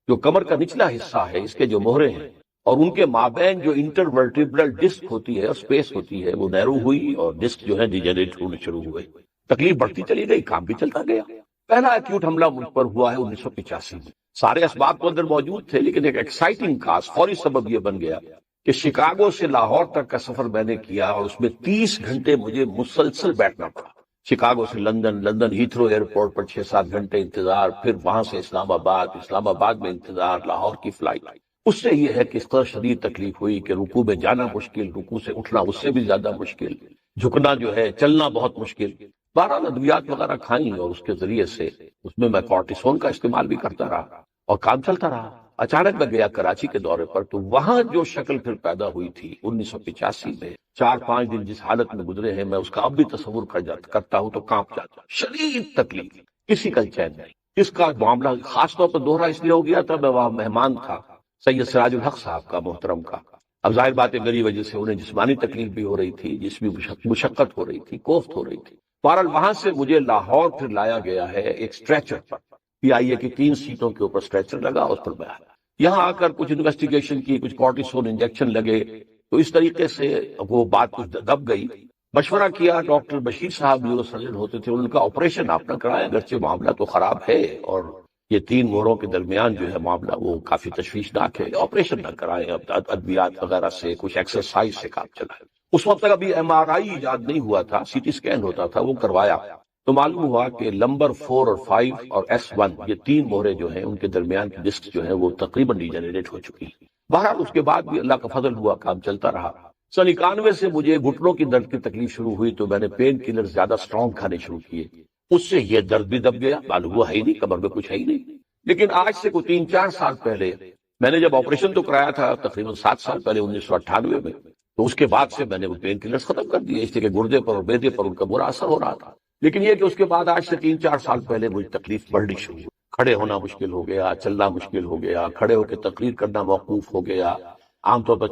جو کمر کا نچلا حصہ ہے، اس کے جو مہرے ہیں اور ان کے مابین جو انٹرورٹیبرل ڈسک ہوتی ہے اور اسپیس ہوتی ہے، وہ نیرو ہوئی اور ڈسک جو ہے ڈیجنریٹ ہونے شروع ہوئے. تکلیف بڑھتی چلی گئی، کام بھی چلتا گیا. پہلا ایکیوٹ حملہ مجھ پر ہوا ہے 1985 میں. سارے اسباب تو اندر موجود تھے، لیکن ایک ایکسائٹنگ کاز، فوری سبب یہ بن گیا کہ شکاگو سے لاہور تک کا سفر میں نے کیا اور اس میں 30 گھنٹے مجھے مسلسل بیٹھنا پڑا. شکاگو سے لندن ہیتھرو ایئرپورٹ پر 6-7 گھنٹے انتظار، پھر وہاں سے اسلام آباد میں انتظار، لاہور کی فلائٹ. اس سے یہ ہے کہ اس قدر شدید تکلیف ہوئی کہ رکوع میں جانا مشکل، رکوع سے اٹھنا اس سے بھی زیادہ مشکل، جھکنا جو ہے، چلنا بہت مشکل. 12 ادویات وغیرہ کھائیں اور اس کے ذریعے سے اس میں کارٹیسون کا استعمال بھی کرتا رہا اور کام چلتا رہا. اچانک میں گیا کراچی کے دورے پر، تو وہاں جو شکل پھر پیدا ہوئی تھی 1985 میں، 4-5 دن جس حالت میں گزرے ہیں، میں اس کا اب بھی تصور کرتا ہوں تو کانپ جاتا. شدید تکلیف، کسی کا چین نہیں. اس کا معاملہ خاص طور پر دوہرا اس لیے ہو گیا تھا، میں وہاں مہمان تھا سید سراج الحق صاحب کا، محترم کا. اب ظاہر بات ہے میری وجہ سے انہیں جسمانی تکلیف بھی ہو رہی تھی، جسمی مشقت ہو رہی تھی، کوفت ہو رہی تھی. بہرحال وہاں سے مجھے لاہور پھر لایا گیا ہے ایک اسٹریچر پر، PIA کی 3 سیٹوں کے اوپر اسٹریچر لگا، اس پر میں آیا. یہاں آ کر کچھ انویسٹیگیشن کی، کچھ کارٹیسون انجیکشن لگے، تو اس طریقے سے وہ بات کچھ دب گئی. مشورہ کیا، ڈاکٹر بشیر صاحب نیورو سرجن ہوتے تھے، ان کا آپریشن آپ نہ کرائیں، اگرچہ معاملہ تو خراب ہے اور یہ 3 مہروں کے درمیان جو ہے معاملہ وہ کافی تشویشناک ہے، آپریشن نہ کرائیں، اب ادویات وغیرہ سے کچھ ایکسرسائز سے کام چلائیں۔ اس وقت تک ابھی MRI ایجاد نہیں ہوا تھا، CT اسکین ہوتا تھا، وہ کروایا تو معلوم ہوا کہ نمبر 4 اور 5 اور S1 یہ 3 مہرے جو ہیں ان کے درمیان کی ڈسک جو ہے وہ تقریباً ڈیجنریٹ ہو چکی۔ بہرحال اس کے بعد بھی اللہ کا فضل ہوا، کام چلتا رہا۔ سن 91 سے مجھے گھٹنوں کی درد کی تکلیف شروع ہوئی تو میں نے پین کلر زیادہ سٹرونگ کھانے شروع کیے، اس سے یہ درد بھی دب گیا، معلوم ہوا ہے ہی نہیں، کمر میں کچھ ہے ہی نہیں۔ لیکن آج سے کوئی 3-4 سال پہلے میں نے جب آپریشن تو کرایا تھا تقریباً 7 سال پہلے 1998 میں، تو اس کے بعد سے میں نے وہ پین کلرز ختم کر دیے، اس لیے کہ گردے پر اور بیدے پر ان کا برا اثر ہو رہا تھا۔ لیکن یہ کہ اس کے بعد آج سے 3-4 سال پہلے مجھے تکلیف بڑھنی شروع ہوئی، کھڑے ہونا مشکل ہو گیا، چلنا مشکل ہو گیا، کھڑے ہو کے تقریر کرنا موقوف ہو گیا، عام طور پر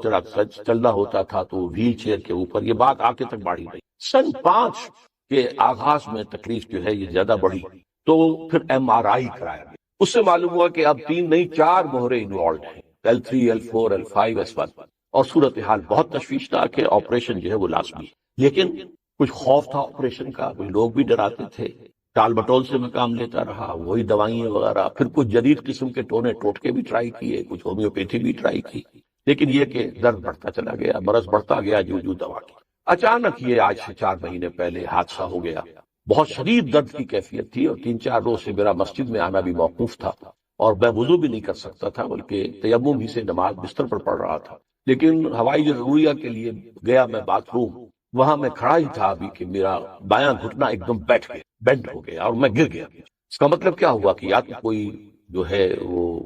چلنا ہوتا تھا تو ویل چیئر کے اوپر، یہ بات آگے تک بڑھی رہی۔ سن 5 کے آغاز میں تکلیف جو ہے یہ زیادہ بڑھی تو پھر MRI کرایا گیا، اس سے معلوم ہوا کہ اب 3 نہیں 4 مہرے انوالوڈ ہیں، L3 L4 L5 S1، اور صورتحال بہت تشویشناک ہے، آپریشن جو ہے وہ لازمی ہے۔ لیکن کچھ خوف تھا آپریشن کا، کچھ لوگ بھی ڈراتے تھے، ٹال مٹول سے میں کام لیتا رہا، وہی دوائیں وغیرہ، پھر کچھ جدید قسم کے ٹونے ٹوٹکے بھی ٹرائی کیے، کچھ ہومیوپیتھی بھی ٹرائی کی، لیکن یہ کہ درد بڑھتا چلا گیا، مرض بڑھتا گیا جو دوا کی۔ اچانک یہ آج سے 4 مہینے پہلے حادثہ ہو گیا، بہت شدید درد کی کیفیت تھی اور 3-4 روز سے میرا مسجد میں آنا بھی موقوف تھا اور میں وضو بھی نہیں کر سکتا تھا، بلکہ تیمم ہی سے نماز بستر پر پڑھ رہا تھا۔ لیکن ہوائی ضروریہ کے لیے گیا میں باتھ روم، وہاں میں کھڑا ہی تھا ابھی کہ میرا بایاں گھٹنا ایک دم بیٹھ گیا، بینڈ ہو گیا اور میں گر گیا۔ اس کا مطلب کیا ہوا کہ یا تو کوئی جو ہے وہ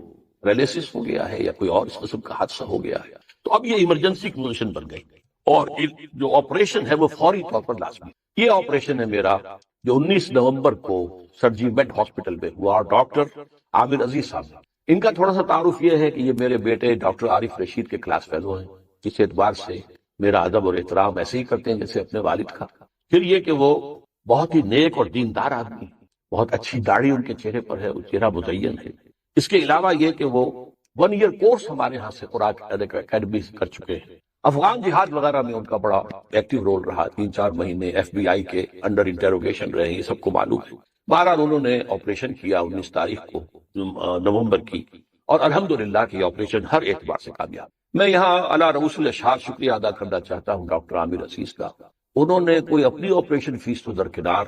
پیرالائسس ہو گیا ہے یا کوئی اور اس قسم کا حادثہ ہو گیا ہے، تو اب یہ ایمرجنسی کی پوزیشن بن گئی اور جو آپریشن ہے وہ فوری طور پر لازمی۔ یہ آپریشن ہے میرا جو 19 نومبر کو سرجی میٹ ہاسپٹل میں ہوا، اور ڈاکٹر عامر عزیز صاحب، ان کا تھوڑا سا تعارف یہ ہے کہ یہ میرے بیٹے ڈاکٹر عارف رشید کے کلاس فیلو ہیں، اس اعتبار سے میرا ادب اور احترام ایسے ہی کرتے ہیں جیسے اپنے والد کا۔ پھر یہ کہ وہ بہت ہی نیک اور دیندار آدمی، بہت اچھی داڑھی ان کے چہرے پر ہے، وہ چہرہ مزین ہے۔ اس کے علاوہ یہ کہ وہ 1 ایئر کورس ہمارے ہاں سے قرآن اکیڈمی کر چکے ہیں۔ افغان جہاد وغیرہ میں ان کا بڑا ایکٹیو رول رہا، 3-4 مہینے FBI کے انڈر انٹروگیشن رہے، یہ سب کو معلوم ہے۔ بہرحال انہوں نے آپریشن کیا 19 تاریخ کو نومبر کی، اور الحمدللہ کہ آپریشن ہر اعتبار سے کامیاب۔ میں یہاں علی رؤوس الاشہار شکریہ ادا کرنا چاہتا ہوں ڈاکٹر عامر عزیز کا، انہوں نے کوئی اپنی آپریشن فیس تو درکنار،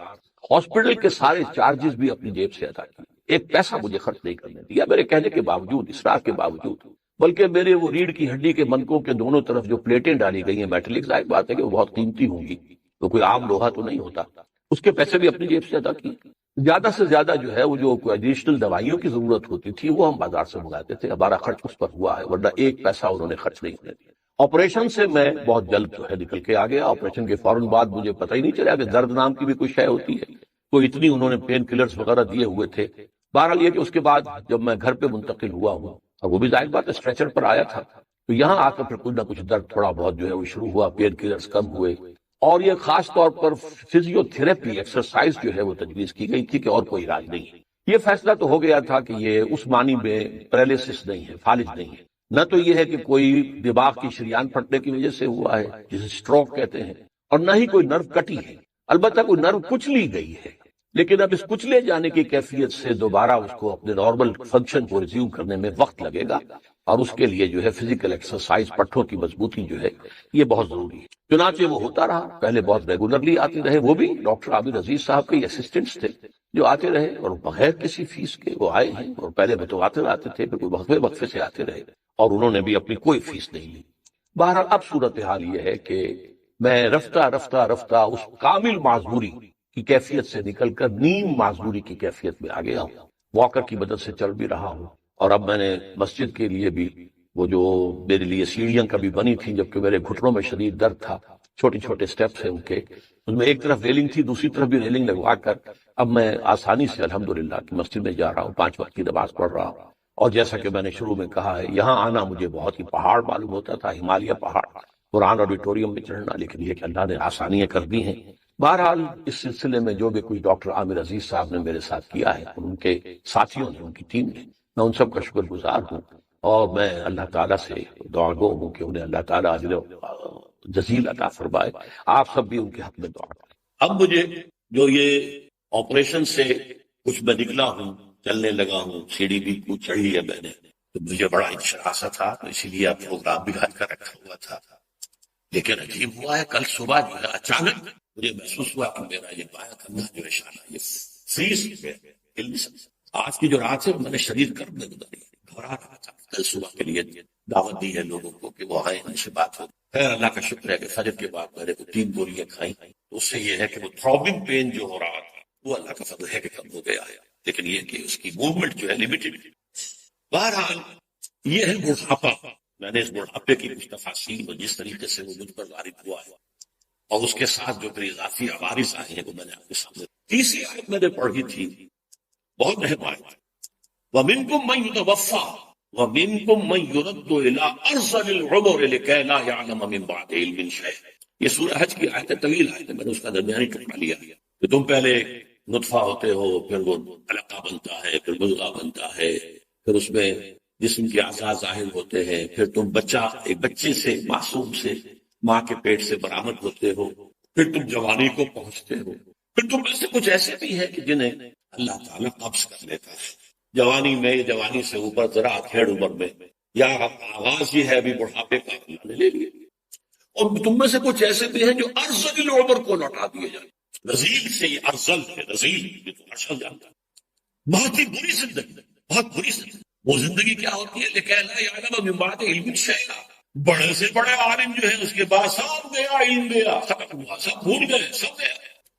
ہاسپٹل کے سارے چارجز بھی اپنی جیب سے ادا کیے، ایک پیسہ مجھے خرچ نہیں کرنے دیا میرے کہنے کے باوجود، اصرار کے باوجود، بلکہ میرے وہ ریڑھ کی ہڈی کے منکوں کے دونوں طرف جو پلیٹیں ڈالی گئی ہیں میٹلک، ظاہر بات ہے کہ وہ بہت قیمتی ہوں گی، تو کوئی عام لوہا تو نہیں ہوتا، اس کے پیسے بھی اپنی جیب سے ادا کیے۔ زیادہ سے زیادہ جو ہے وہ جو ایڈیشنل دوائیوں کی ضرورت ہوتی تھی وہ ہم بازار سے منگاتے تھے، ہمارا خرچ اس پر ہوا ہے، ورنہ ایک پیسہ انہوں نے خرچ نہیں ہونے دیا۔ آپریشن سے میں بہت جلد جو ہے نکل کے آ گیا، آپریشن کے فوراً بعد مجھے پتہ ہی نہیں چلا کہ درد نام کی بھی کوئی شے ہوتی ہے، تو اتنی انہوں نے پین کلرز وغیرہ دیے ہوئے تھے۔ بہرحال یہ کہ اس کے بعد جب میں گھر پہ منتقل ہوا ہوں، اور وہ بھی ظاہر بات ہے اسٹریچر پر آیا تھا، تو یہاں آ کر پھر کچھ نہ کچھ درد تھوڑا بہت جو ہے وہ شروع ہوا، پین کلرز کم ہوئے، اور یہ خاص طور پر فزیو تھراپی ایکسرسائز جو ہے وہ تجویز کی گئی تھی کہ اور کوئی علاج نہیں ہے۔ یہ فیصلہ تو ہو گیا تھا کہ یہ اس معنی میں پیرالائسس نہیں ہے، فالج نہیں ہے، نہ تو یہ ہے کہ کوئی دماغ کی شریان پھٹنے کی وجہ سے ہوا ہے جسے سٹروک کہتے ہیں، اور نہ ہی کوئی نرو کٹی ہے، البتہ کوئی نرو کچلی گئی ہے، لیکن اب اس کچلے جانے کی کیفیت سے دوبارہ اس کو اپنے نارمل فنکشن کو ریزیوم کرنے میں وقت لگے گا، اور اس کے لیے جو ہے فزیکل ایکسرسائز، پٹھوں کی مضبوطی جو ہے یہ بہت ضروری ہے۔ چنانچہ وہ ہوتا رہا، پہلے بہت ریگولرلی آتے رہے، وہ بھی ڈاکٹر عامر عزیز صاحب کے اسسٹنٹس تھے جو آتے رہے اور بغیر کسی فیس کے وہ آئے ہیں، اور پہلے میں تو آتے رہتے تھے، پھر کوئی وقفے سے آتے رہے، اور انہوں نے بھی اپنی کوئی فیس نہیں لی۔ بہرحال اب صورتحال یہ ہے کہ میں رفتہ رفتہ اس کامل معذوری کی کیفیت سے نکل کر نیم معذوری کی کیفیت میں آ گیا ہوں، واکر کی مدد سے چل بھی رہا ہوں، اور اب میں نے مسجد کے لیے بھی وہ جو میرے لیے سیڑھیاں کبھی بنی تھیں جبکہ میرے گھٹنوں میں شدید درد تھا، چھوٹے چھوٹے سٹیپس ہیں ان کے، ان میں ایک طرف ریلنگ تھی، دوسری طرف بھی ریلنگ لگوا کر اب میں آسانی سے الحمدللہ کی مسجد میں جا رہا ہوں، 5 وقت کی نماز پڑھ رہا ہوں۔ اور جیسا کہ میں نے شروع میں کہا ہے، یہاں آنا مجھے بہت ہی پہاڑ معلوم ہوتا تھا، ہمالیہ پہاڑ، قرآن آڈیٹوریم میں چڑھنا، لیکن یہ کہ اللہ نے آسانیاں کر دی ہیں۔ بہرحال اس سلسلے میں جو بھی کچھ ڈاکٹر عامر عزیز صاحب نے میرے ساتھ کیا ہے، ان کے ساتھیوں نے، ان کی ٹیم نے، میں ان سب کا شکر گزار ہوں، اور میں اللہ تعالیٰ سے دعا گو ہوں کہ انہیں اللہ تعالیٰ اجر جزیل عطا فرمائے. آپ سب بھی ان کے حق میں دعا کریں. اب مجھے جو یہ آپریشن سے کچھ میں نکلا ہوں، چلنے لگا ہوں، سیڑھی بھی کچھ چڑھی ہے میں نے، تو مجھے بڑا انشراح سا تھا، تو اسی لیے آپ پروگرام بھی ہاتھ کا رکھا ہوا تھا. لیکن عجیب ہوا ہے، کل صبح جو ہے اچانک مجھے محسوس ہوا کہ میرا یہ بایاں کندھا جو ہے شانہ یہ فریز ہو گیا. آج کی جو رات ہے میں نے شدید کرب میں گزاری، گھبرا رہا تھا کل صبح کے لیے دعوت دی ہے لوگوں کو کہ وہ آئے ان سے بات ہو. خیر اللہ کا شکر ہے کہ فجر کے بعد میں نے 3 گولیاں کھائیں، تو اس سے یہ ہے کہ وہ تھروبنگ پین جو ہو رہا تھا وہ اللہ کا فضل ہے کہ کم ہو گیا ہے، لیکن یہ کہ اس کی موومنٹ جو ہے لمیٹڈ. بہرحال یہ ہے بڑھاپا. میں نے اس بڑھاپے کی کچھ تفاصیل اور جس طریقے سے وہ مجھ پر وارد ہوا ہے اور اس کے ساتھ جو پھر اضافی عوارض آئے ہیں وہ میں نے آپ کے سامنے. تیسری آیت میں نے پڑھی تھی، بہت اہم آیت. وَمِنْكُمْ مَنْ يُتَوَفَّى وَمِنْكُمْ مَنْ يُرَدُّ إِلَىٰ أَرْذَلِ الْعُمُرِ لِكَيْ لَا يَعْلَمَ مِنْ بَعْدِ عِلْمٍ شَيْئًا. یہ سورہ حج کی آیت طویل آیت ہے، میں نے اس کا درمیانی ٹکڑا لیا کہ تم پہلے نطفہ ہوتے ہو، پھر وہ علقہ بنتا ہے، پھر مضغہ بنتا ہے، پھر اس میں جسم کے اعضاء ظاہر ہوتے ہیں، پھر تم بچہ ایک بچے سے معصوم سے ماں کے پیٹ سے برآمد ہوتے ہو، پھر تم جوانی کو پہنچتے ہو، پھر تم میں سے کچھ ایسے بھی ہیں کہ جنہیں اللہ تعالیٰ قبض کر لیتا ہے جوانی میں، جوانی سے اوپر ذرا کھیڑ عمر میں، یا آغاز یہ ہے ابھی بڑھاپے کا اللہ نے لے لیا. اور تم میں سے کچھ ایسے بھی ہیں جو ارذل العمر کو لوٹا دیے جائیں. رذیل سے یہ ارذل ہے، رذیل یہ تو ارشد جانتا ہے. بہت ہی بری زندگی، بہت بری زندگی. وہ زندگی کیا ہوتی ہے؟ لِكَيْ لَا يَعْلَمَ مِنْ بَعْدِ عِلْمٍ شَيْئًا. بڑے سے بڑے عالم جو ہے اس کے بعد سب گیا، علم گیا، ختم ہوا، سب بھول گئے، سب گیا.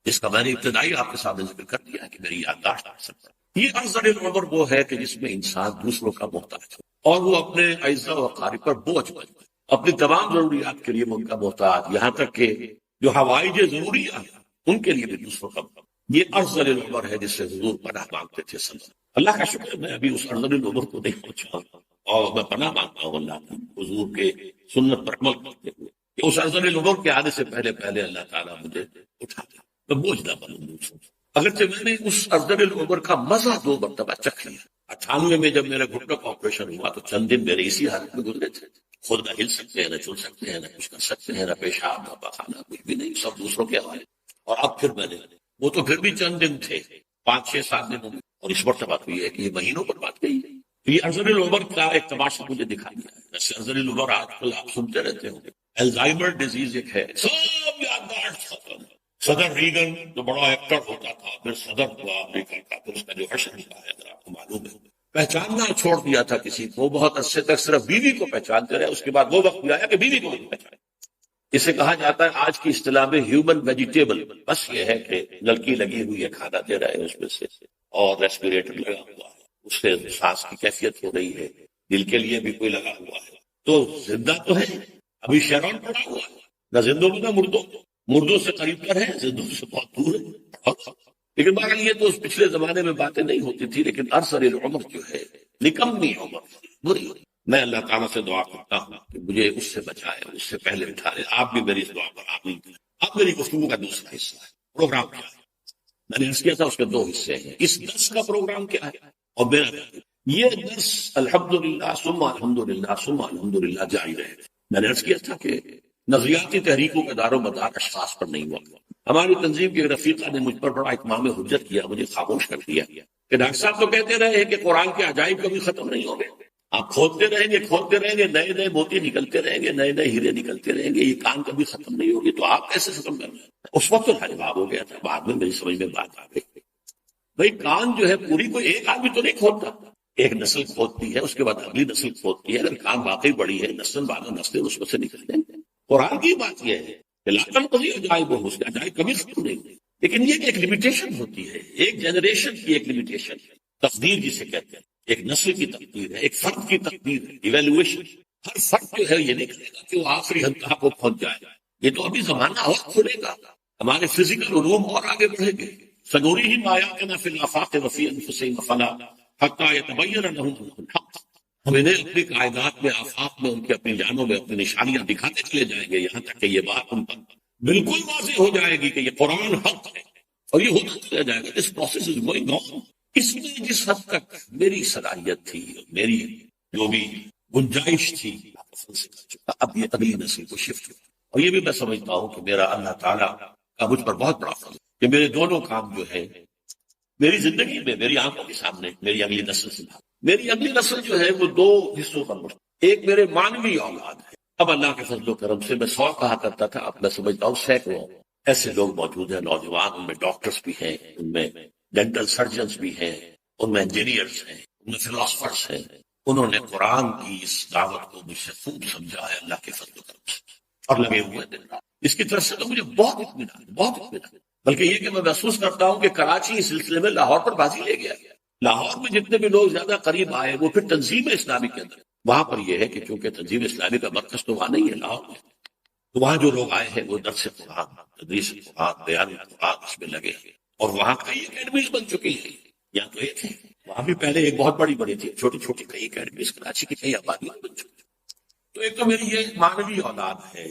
اس کا میں نے ابتدائی آپ کے سامنے ذکر کر دیا کہ میری یادداشت آ سکتا ہے. یہ ارذل العمر وہ ہے کہ جس میں انسان دوسروں کا محتاج ہو اور وہ اپنے اعزاء و اقارب پر بوجھ بن جائے، اپنی تمام ضروریات کے لیے ان کا محتاج، یہاں تک کہ جو ہوائج ضروریات ان کے لیے بھی دوسروں کا محتاج. یہ ارذل العمر ہے جس سے حضور پناہ مانگتے تھے صلی اللہ علیہ وسلم. اللہ کا شکر میں ابھی اس ارذل العمر کو نہیں پہنچا اور میں پناہ مانگتا ہوں اللہ کی حضور کے سنت پر عمل کرتے ہوئے کہ اس ارذل العمر کے آنے سے پہلے پہلے اللہ تعالیٰ مجھے اٹھا دے، میں بوجھ نہ بنوں. اگرچہ میں نے اس ارذل العمر کا مزہ 2 مرتبہ چکھ لیا. 98 میں جب میرا گھٹنوں کا آپریشن ہوا تو چند دن میرے اسی حالت میں گزرے تھے، خود نہ ہل سکتے ہیں، نہ چل سکتے ہیں، نہ کچھ کر سکتے ہیں، نہ پیشاب، نہ پخانہ، کچھ بھی نہیں، سب دوسروں کے حوالے. اور اب پھر میں نے وہ تو پھر بھی چند دن تھے، 5-6-7 دنوں میں، اور اس مرتبہ تو یہ ہے کہ یہ مہینوں پر بات گئی. یہ ارذل العمر کا ایک تماشا مجھے دکھا دیا ہے. ویسے ارذل العمر آج کل آپ سنتے رہتے ہوں گے، الزائمر ڈیزیز ایک ہے، سب یادداشت ختم. صدر ریگن جو بڑا ایکٹر ہوتا تھا، پھر صدر ہوا امریکہ کا، پھر اس کا جو حشر ہوا ہے اگر آپ کو معلوم ہے، پہچاننا چھوڑ دیا تھا کسی کو. بہت عرصے تک صرف بیوی کو پہچانتے رہے، اس کے بعد وہ وقت بھی آیا کہ بیوی کو نہیں پہچانے. اسے کہا جاتا ہے آج کی اصطلاح میں ہیومن ویجیٹیبل. بس یہ ہے کہ نلکی لگی ہوئی ہے، کھانا دے رہے ہیں اس میں سے، اور ریسپیریٹر لگا ہوا ہے، اس سے سانس کی کیفیت ہو رہی ہے، دل کے لیے بھی کوئی لگا ہوا ہے. تو زندہ تو ہے، ابھی شیرون پڑا ہوا ہے، نہ زندوں میں نہ مردوں. مردوں سے قریب پر ہے، زندوں سے بہت دور ہے. لیکن بہرحال یہ تو اس پچھلے زمانے میں باتیں نہیں ہوتی تھی. لیکن ارذل العمر جو ہے، نکمی عمر، بری. میں اللہ تعالیٰ سے دعا کرتا ہوں کہ مجھے اس سے بچائے، اس سے پہلے اٹھا لے. آپ بھی میری اس دعا پر آمین کریں. اب میری گفتگو کا دوسرا حصہ ہے پروگرام کیا ہے. میں نے عرض کیا تھا اس کے 2 حصے ہیں. اس درس کا پروگرام کیا ہے اور میرا یہ درس الحمدللہ ثم الحمدللہ ثم الحمدللہ جاری رہے. میں نے عرض کیا تھا کہ نظریاتی تحریکوں کا دار و مدار اشخاص پر نہیں ہوا. ہماری تنظیم کے رفیقہ نے مجھ پر بڑا اتمام حجت کیا، مجھے خاموش کر دیا کہ ڈاکٹر صاحب تو کہتے رہے ہیں کہ قرآن کے عجائب کبھی ختم نہیں ہوں گے. آپ کھولتے رہیں گے، نئے نئے موتی نکلتے رہیں گے، نئے نئے ہیرے نکلتے رہیں گے، یہ کام کبھی ختم نہیں ہوگی. تو آپ کیسے ختم کر رہے ہیں؟ اس وقت تو جواب ہو گیا تھا، بعد میں میری سمجھ میں بات آ گئی. بھائی کان جو ہے پوری کوئی ایک آدمی تو نہیں کھولتا، ایک نسل کھودتی ہے، اس کے بعد اگلی نسل کھودتی ہے. اگر کان واقعی بڑی ہے، نسل بعد نسل اس میں سے نکلتے ہیں. قرآن کی بات یہ ہے کہ لا تنقضی عجائب ہو، اس کے عجائب کبھی ختم نہیں ہوتے. لیکن یہ ایک لمیٹیشن ہوتی ہے، ایک جنریشن کی ایک لمیٹیشن، تقدیر جسے کہتے ہیں. ایک نسل کی تقدیر ہے، ایک فرد کی تقدیر ہے، ایویلویشن. ہر فرد جو ہے یہ نہیں کرے گا کہ وہ آخری انتہا کو پہنچ جائے. یہ تو ابھی زمانہ اور کھلے گا، ہمارے فزیکل علوم اور آگے بڑھیں گے. سنورihim آیاتنا فی الآفاق وفی انفسہم فلا حتی یتبین لہم الحق. ہم انہیں اپنی کائنات میں، آفاق میں، ان کی اپنی جانوں میں اپنی نشانیاں دکھاتے چلے جائیں گے، یہاں تک کہ یہ بات ان پر بالکل واضح ہو جائے گی کہ یہ قرآن حق ہے. اور یہ ہوتا چلا جائے گا. This process is going on. اس میں جس حد تک میری صلاحیت تھی، میری جو بھی گنجائش تھی، اب یہ اگلی نسل کو شفٹ ہو. اور یہ بھی میں سمجھتا ہوں کہ میرا اللہ تعالیٰ کا مجھ پر بہت بڑا فضل کہ میرے دونوں کام جو ہے میری زندگی میں میری آنکھوں کے سامنے میری اگلی نسل سے میری اگلی نسل جو ہے وہ دو حصوں پر مشتمل، ایک میرے مانوی اولاد ہے۔ اب اللہ کے فضل و کرم سے میں 100 کہا کرتا تھا، اب میں سمجھتا ہوں سینکڑوں ایسے لوگ موجود ہیں، نوجوان، ان میں ڈاکٹرز بھی ہیں، ان میں ڈینٹل سرجنز بھی ہیں، ان میں انجینئرز ہیں، ان میں فلاسفرز ہیں۔ انہوں نے قرآن کی اس دعوت کو مجھ سے خوب سمجھا ہے اللہ کے فضل و کرم سے، اور لگے ہوئے دن رات۔ اس کی طرف سے تو مجھے بہت اطمینان، بلکہ یہ کہ میں محسوس کرتا ہوں کہ کراچی اس سلسلے میں لاہور پر بازی لے گیا۔ لاہور میں جتنے بھی لوگ زیادہ قریب آئے وہ پھر تنظیم اسلامی کے اندر، وہاں پر یہ ہے کہ چونکہ تنظیم اسلامی کا مرکز تو وہاں نہیں ہے لاہور میں، تو وہاں جو لوگ آئے ہیں وہ درس قرآن، تدریس قرآن، بیان قرآن اس میں لگے ہیں، اور وہاں کئی اکیڈمیز بن چکی ہیں۔ یہاں تو ایک ہے، وہاں بھی پہلے ایک بہت بڑی تھی، چھوٹی چھوٹی کئی اکیڈمیز کراچی کی کئی آبادیاں بن چکی۔ تو ایک تو میری یہ مانوی اولاد ہے،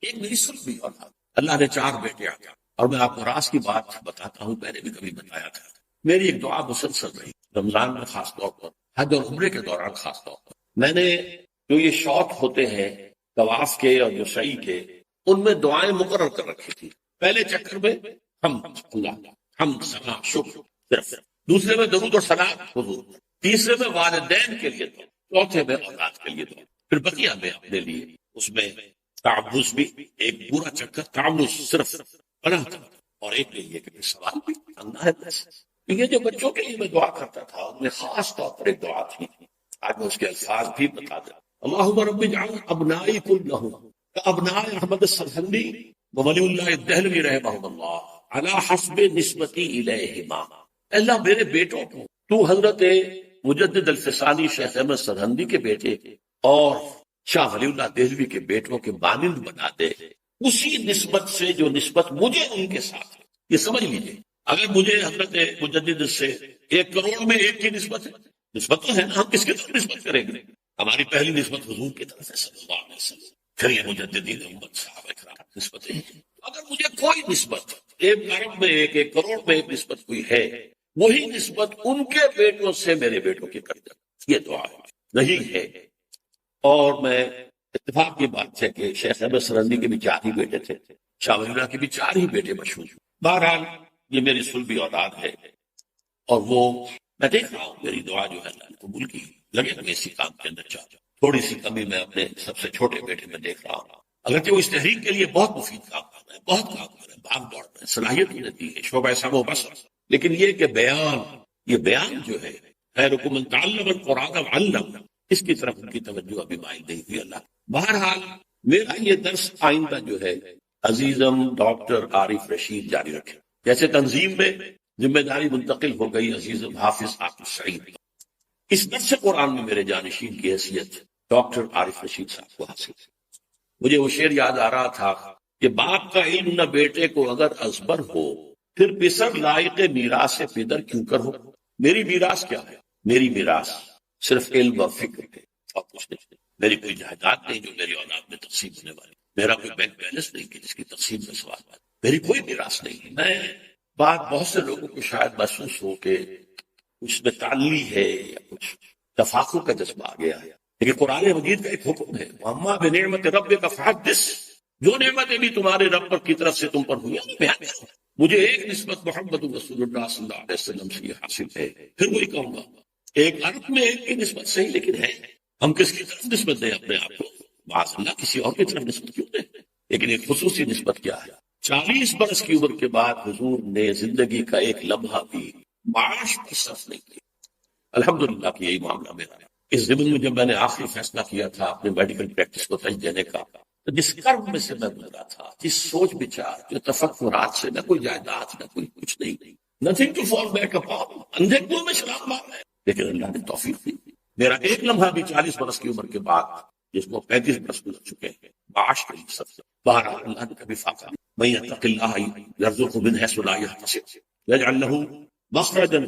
ایک میری سلبی اولاد۔ اللہ نے 4 بیٹے آ گیا، اور میں آپ کو راز کی بات بتاتا ہوں، میں نے بھی کبھی بتایا تھا۔ میری ایک دعا مسلسل رہی، رمضان میں خاص طور پر، حج اور عمرے کے دوران خاص طور پر۔ میں نے جو یہ شوط ہوتے ہیں طواف کے اور جو سعی کے، ان میں دعائیں مقرر کر رکھی تھی۔ پہلے چکر میں ہم ثنا شکر صرف، دوسرے میں درود اور سلام حضور، تیسرے میں والدین کے لیے دعا، چوتھے میں اولاد کے لیے دعا، پھر بقیہ میں اپنے لیے۔ اس میں تعوذ بھی ایک پورا چکر تعوذ صرف پڑھا تھا، اور ایک یہ کہ سوال بھی اللہ ہے بس۔ یہ جو بچوں کے لیے میں دعا کرتا تھا ان میں خاص طور پر ایک دعا تھی، آج میں اس کے الفاظ بھی بتا دوں۔ اللہم رب اجعل ابنائی کلہم کابناء احمد السرہندی وولی اللہ الدہلوی رحمہ اللہ علی حسب نسبتی الیہما۔ اللہ میرے بیٹوں کو تو حضرت مجدد الفسانی شیخ احمد سرہندی کے بیٹے اور شاہ ولی اللہ دہلوی کے بیٹوں کے مانند بنا دے، اسی نسبت سے جو نسبت مجھے ان کے ساتھ ہے۔ یہ سمجھ لیجیے، اگر مجھے حضرت مجدد سے 1 کروڑ میں 1 کی نسبت ہے، نسبت تو ہے نا، ہم کس کی طرف نسبت کریں گے؟ ہماری پہلی نسبت حضور کی طرف ہے صلی اللہ علیہ وسلم، پھر یہ مجددین امت صحابہ کرام نسبت ہے۔ اگر مجھے کوئی نسبت 1 ارب میں 1 کروڑ میں 1 نسبت کوئی ہے، وہی نسبت ان کے بیٹوں سے میرے بیٹوں کی کر دیں، یہ دعا نہیں ہے۔ اور میں اتفاق کی بات ہے کہ شیخ احمد سرہندی کے بھی 4 ہی بیٹے تھے، شاہ ولی اللہ کے بھی 4 ہی بیٹے مشہور۔ بہرحال یہ میری سلبی اولاد ہے، اور وہ میں دیکھ رہا ہوں میری دعا جو ہے اللہ نے قبول کی، لگے ہوئے اسی کام کے اندر چاہتا۔ تھوڑی سی کمی میں اپنے سب سے چھوٹے بیٹے میں دیکھ رہا ہوں، اگرچہ وہ اس تحریک کے لیے بہت مفید کام کر رہے ہیں، بہت کام کر رہے ہیں، بھاگ دوڑ میں صلاحیت انہیں دی ہے، شعبہ سمع و بصر، لیکن یہ کہ یہ بیان جو ہے خیرکم من تعلم القرآن وعلم، اس کی طرف ان کی توجہ ابھی مائل نہیں ہوئی۔ اللہ بہرحال میرا یہ درس آئندہ جو ہے عزیزم ڈاکٹر عارف رشید جاری رکھے، جیسے تنظیم میں ذمہ داری منتقل ہو گئی عزیزم حافظ عاقب سعید، اس درس قرآن میں میرے جانشین کی حیثیت ڈاکٹر عارف رشید صاحب کو حاصل ہے۔ مجھے وہ شعر یاد آ رہا تھا کہ باپ کا علم نہ بیٹے کو اگر ازبر ہو، پھر پسر لائق میراث پدر کیوں کر ہو۔ میری میراث کیا ہے؟ میری میراث صرف علم و فکر ہے اور کچھ نہیں۔ میری کوئی جائیداد نہیں جو میری اولاد میں تقسیم ہونے والی، میرا کوئی بینک بیلنس نہیں کہ جس کی تقسیم میں سوال ہے، میری کوئی میراث نہیں۔ میں بات بہت سے لوگوں کو شاید محسوس ہو کہ اس میں تعلی ہے یا کچھ تفاخر کا جذبہ آ گیا ہے، لیکن قرآن مجید کا ایک حکم ہے، وَأَمَّا بِنِعْمَتِ رَبِّكَ فَحَدِّثْ، جو نعمتیں بھی تمہارے رب پر کی طرف سے تم پر ہوئی ہیں بیان کرو۔ مجھے ایک نسبت محمد رسول اللہ صلی اللہ علیہ وسلم سے یہ حاصل ہے، پھر وہی کہوں گا 1 ارب میں 1 کی نسبت صحیح، لیکن ہے ہم کس کی طرف نسبت دیں اپنے آپ کو؟ معاذ اللہ کسی اور کی طرف نسبت کیوں دیں؟ لیکن ایک خصوصی نسبت کیا ہے؟ 40 برس کی عمر کے بعد حضور نے زندگی کا ایک لمحہ بھی معاش پر صرف نہیں کیا۔ الحمدللہ کہ یہی معاملہ میرا ہے۔ اس زمین میں جب میں نے آخری فیصلہ کیا تھا اپنے میڈیکل پریکٹس کو ترجیح دینے کا، تو جس کرب میں سے میں گزرا تھا، جس سوچ بچار، جو تفکرات سے، نہ کوئی جائیداد، نہ کوئی کچھ نہیں، nothing to fall back upon, اندھے کنویں میں چھلانگ مار رہے ہیں، لیکن اللہ نے توفیق دی۔ میرا ایک لمحہ بھی 40 برس کی عمر کے بعد، جس کو 35 برس گزر چکے ہیں، معاش کے لیے سب سے بہرحال اللہ نے کبھی فاقہ نہیں۔ من یتق اللہ یرزقہ من حیث لا یحتسب یجعل لہ مخرجا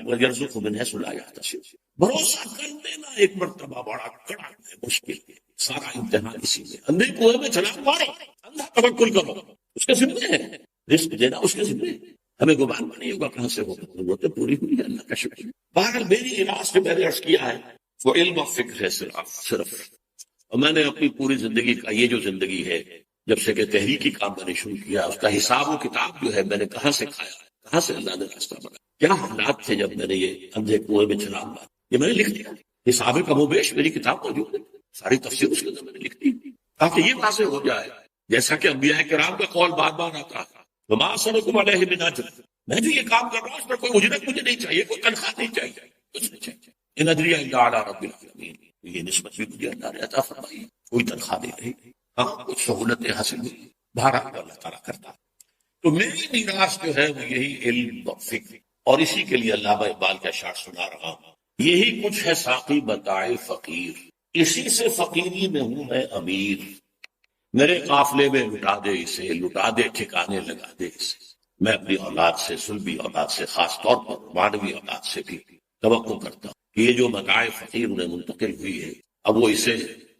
ویرزقہ من حیث لا یحتسب۔ بھروسہ کر لینا ایک مرتبہ بڑا کڑا ہے، مشکل ہے، سارا امتحان اسی میں۔ اندھے کنویں میں چھلانگ مارو، اندھا توکل کرو، اس کے ذمہ ہے رزق دینا، اس کے ذمہ ہے، ہمیں گمان نہیں ہوگا کہاں سے ہوگا، ضرورتیں پوری ہوئی ہے، اللہ کا شکر۔ بہرحال میری علاج سے میں نے عرض کیا ہے وہ علم و فکر ہے صرف، اور میں نے اپنی پوری زندگی کا یہ جو زندگی ہے جب سے کہ تحریکی کام میں نے شروع کیا، اس کا حساب و کتاب جو ہے میں نے کہاں سے کھایا، کہاں سے اللہ نے راستہ بنایا، کیا حالات تھے جب میں نے یہ اندھے کنویں میں چھلانگ ماری، یہ میں نے لکھ دیا۔ حساب کم و بیش میری کتاب موجود ہے، ساری تفسیر اس کے اندر میں نے لکھ دی تاکہ یہ واضح ہو جائے، جیسا کہ انبیاء کرام کا قول بار بار آتا ہے، وما اسألکم علیہ من اجر، میں جو یہ کام کر رہا ہوں اس پر کوئی اجرت مجھے نہیں چاہیے، کوئی تنخواہ نہیں چاہیے، کچھ نہیں چاہیے، ان اجریہ الا علی رب العالمین، یہ نسبت بھی مجھے اللہ نے عطا فرمائی، کوئی تنخواہ نہیں رہی، ہاں کچھ سہولتیں حاصل ہوئی، بہرحال اللہ تعالیٰ کرتا ہے۔ تو میری میراث جو ہے وہ یہی علم و فکر، اور اسی کے لیے علامہ اقبال کا اشعار سنا رہا ہوں، یہی کچھ ہے ساقی بتائے فقیر، اسی سے فقیری میں ہوں میں امیر، میرے قافلے میں لٹا دے اسے، لٹا دے ٹھکانے لگا دے اسے، میں اپنی اولاد سے، سلبی اولاد سے، خاص طور پر مانوی اولاد سے بھی توقع کرتا ہوں کہ یہ جو متاع فقیر انہیں منتقل ہوئی ہے، اب وہ اسے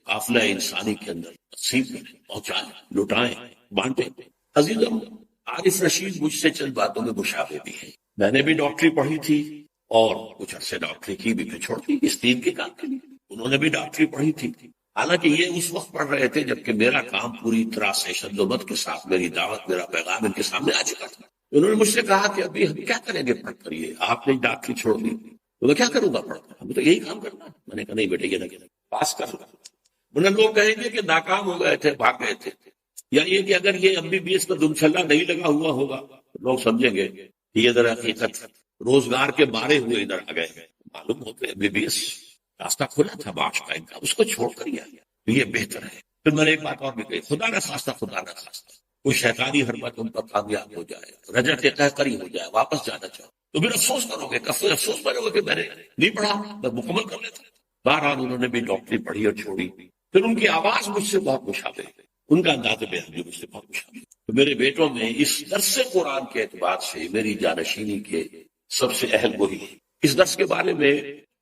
قافلہ انسانی کے اندر تقسیم کریں، پہنچائیں، لٹائیں، بانٹیں۔ عزیزم، عارف رشید مجھ سے چند باتوں میں مشابہ بھی ہیں، میں نے بھی ڈاکٹری پڑھی تھی اور کچھ عرصے ڈاکٹری کی بھی پھر چھوڑ دی اس دین کے کام کے لیے، انہوں نے بھی ڈاکٹری پڑھی تھی، حالانکہ یہ اس وقت پڑھ رہے تھے جبکہ میرا کام پوری طرح سے شدت کے ساتھ، میری دعوت، میرا پیغام ان کے سامنے آ چکا تھا۔ انہوں نے مجھ سے کہا کہ ابھی ہم کیا کریں گے پڑھ کر، یہ آپ نے ڈاکٹری چھوڑ دی تو میں کیا کروں گا پڑھ کر، ہمیں تو یہی کام کرنا ہے۔ میں نے کہا نہیں بیٹے، یہ نہ کریں، پاس کر لوں۔ انہیں لوگ کہیں گے کہ ناکام ہو گئے تھے، بھاگ گئے تھے، یا یہ کہ اگر یہ MBBS کا دمچھلا نہیں لگا ہوا ہوگا لوگ سمجھیں گے کہ یہ ذرا حقیقت روزگار کے مارے ہوئے ادھر آ گئے ہیں۔ معلوم ہوتا ہے MBBS راستہ کھلا تھا معاش کا ان کا، اس کو چھوڑ کر یہ بہتر ہے۔ پھر میں نے ایک بات اور بھی کہی، خدا نہ خواستہ، خدا نہ خواستہ کوئی شیطانی حربت ان پر کامیاب ہو جائے، رجعت قہقری ہو جائے، واپس جانا چاہو تو پھر افسوس کرو گے، کفر افسوس کرو گے کہ میں نے نہیں پڑھا، میں مکمل کر لیتا۔ بہرحال انہوں نے بھی ڈاکٹری پڑھی اور چھوڑی، پھر ان کی آواز مجھ سے بہت مشابہ ہے، ان کا انداز بیان بھی مجھ سے بہت مشابہ ہے۔ تو میرے بیٹوں میں اس درس قرآن کے اعتبار سے میری جانشینی کے سب سے اہل وہی ہے۔ اس درس کے بارے میں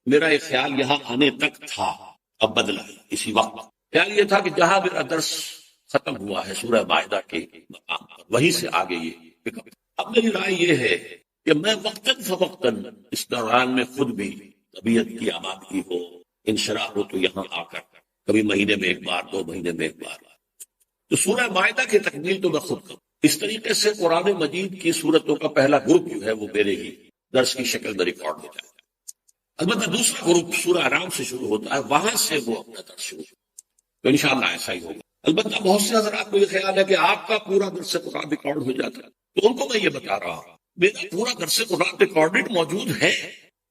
میرا ایک خیال یہاں آنے تک تھا، اب بدلا اسی وقت۔ خیال یہ تھا کہ جہاں میرا درس ختم ہوا ہے سورہ مائدہ کے مقام پر، وہیں سے آگے یہ پک اپ۔ اب میری رائے یہ ہے کہ میں وقتاً فوقتاً اس دوران میں خود بھی طبیعت کی آمادگی ہو، انشراح ہو، تو یہاں آ کر کبھی مہینے میں ایک بار، 2 مہینے میں ایک بار، تو سورہ مائدہ کی تکمیل تو میں خود کروں۔ اس طریقے سے قرآن مجید کی سورتوں کا پہلا گروپ جو ہے وہ میرے ہی درس کی شکل میں ریکارڈ ہو جائے گا۔ البتہ دوسرا گروپ سورہ انعام سے شروع ہوتا ہے، وہاں سے وہ اپنا درس شروع ہوتا ہے، تو انشاءاللہ ایسا ہی ہوگا۔ البتہ بہت سے حضرات کو یہ خیال ہے کہ آپ کا پورا درس قرآن ریکارڈ ہو جاتا ہے، تو ان کو میں یہ بتا رہا ہوں میرا پورا درس قرآن ریکارڈڈ موجود ہے،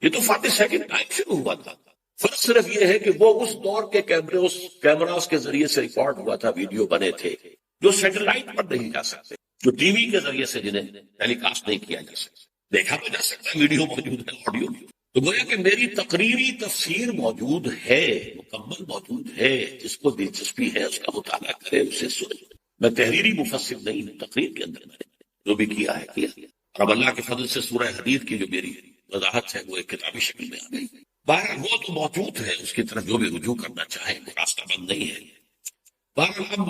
یہ تو 42 ٹائم شروع ہوا تھا۔ فرق صرف یہ ہے کہ وہ اس دور کے کیمراز کے ذریعے سے ریکارڈ ہوا تھا، ویڈیو بنے تھے جو سیٹلائٹ پر نہیں جا سکتے، جو ٹی وی کے ذریعے سے جنہیں ٹیلی کاسٹ نہیں کیا جا سکتا، دیکھا تو جا سکتا ہے، ویڈیو موجود ہے، آڈیو موجود۔ تو گویا کہ میری تقریری تفسیر موجود ہے، مکمل موجود ہے، جس کو دلچسپی ہے اس کا مطالعہ کرے، اسے سنے۔ میں تحریری مفسر نہیں ہوں، تقریر کے اندر میں نے جو بھی کیا ہے کیا، اور اب اللہ کے فضل سے سورہ حدید کی جو میری وضاحت ہے وہ ایک کتابی شکل میں آ گئی۔ بہرحال وہ تو موجود ہے، اس کی طرف جو بھی رجوع کرنا چاہے وہ راستہ بند نہیں ہے۔ بہرحال اب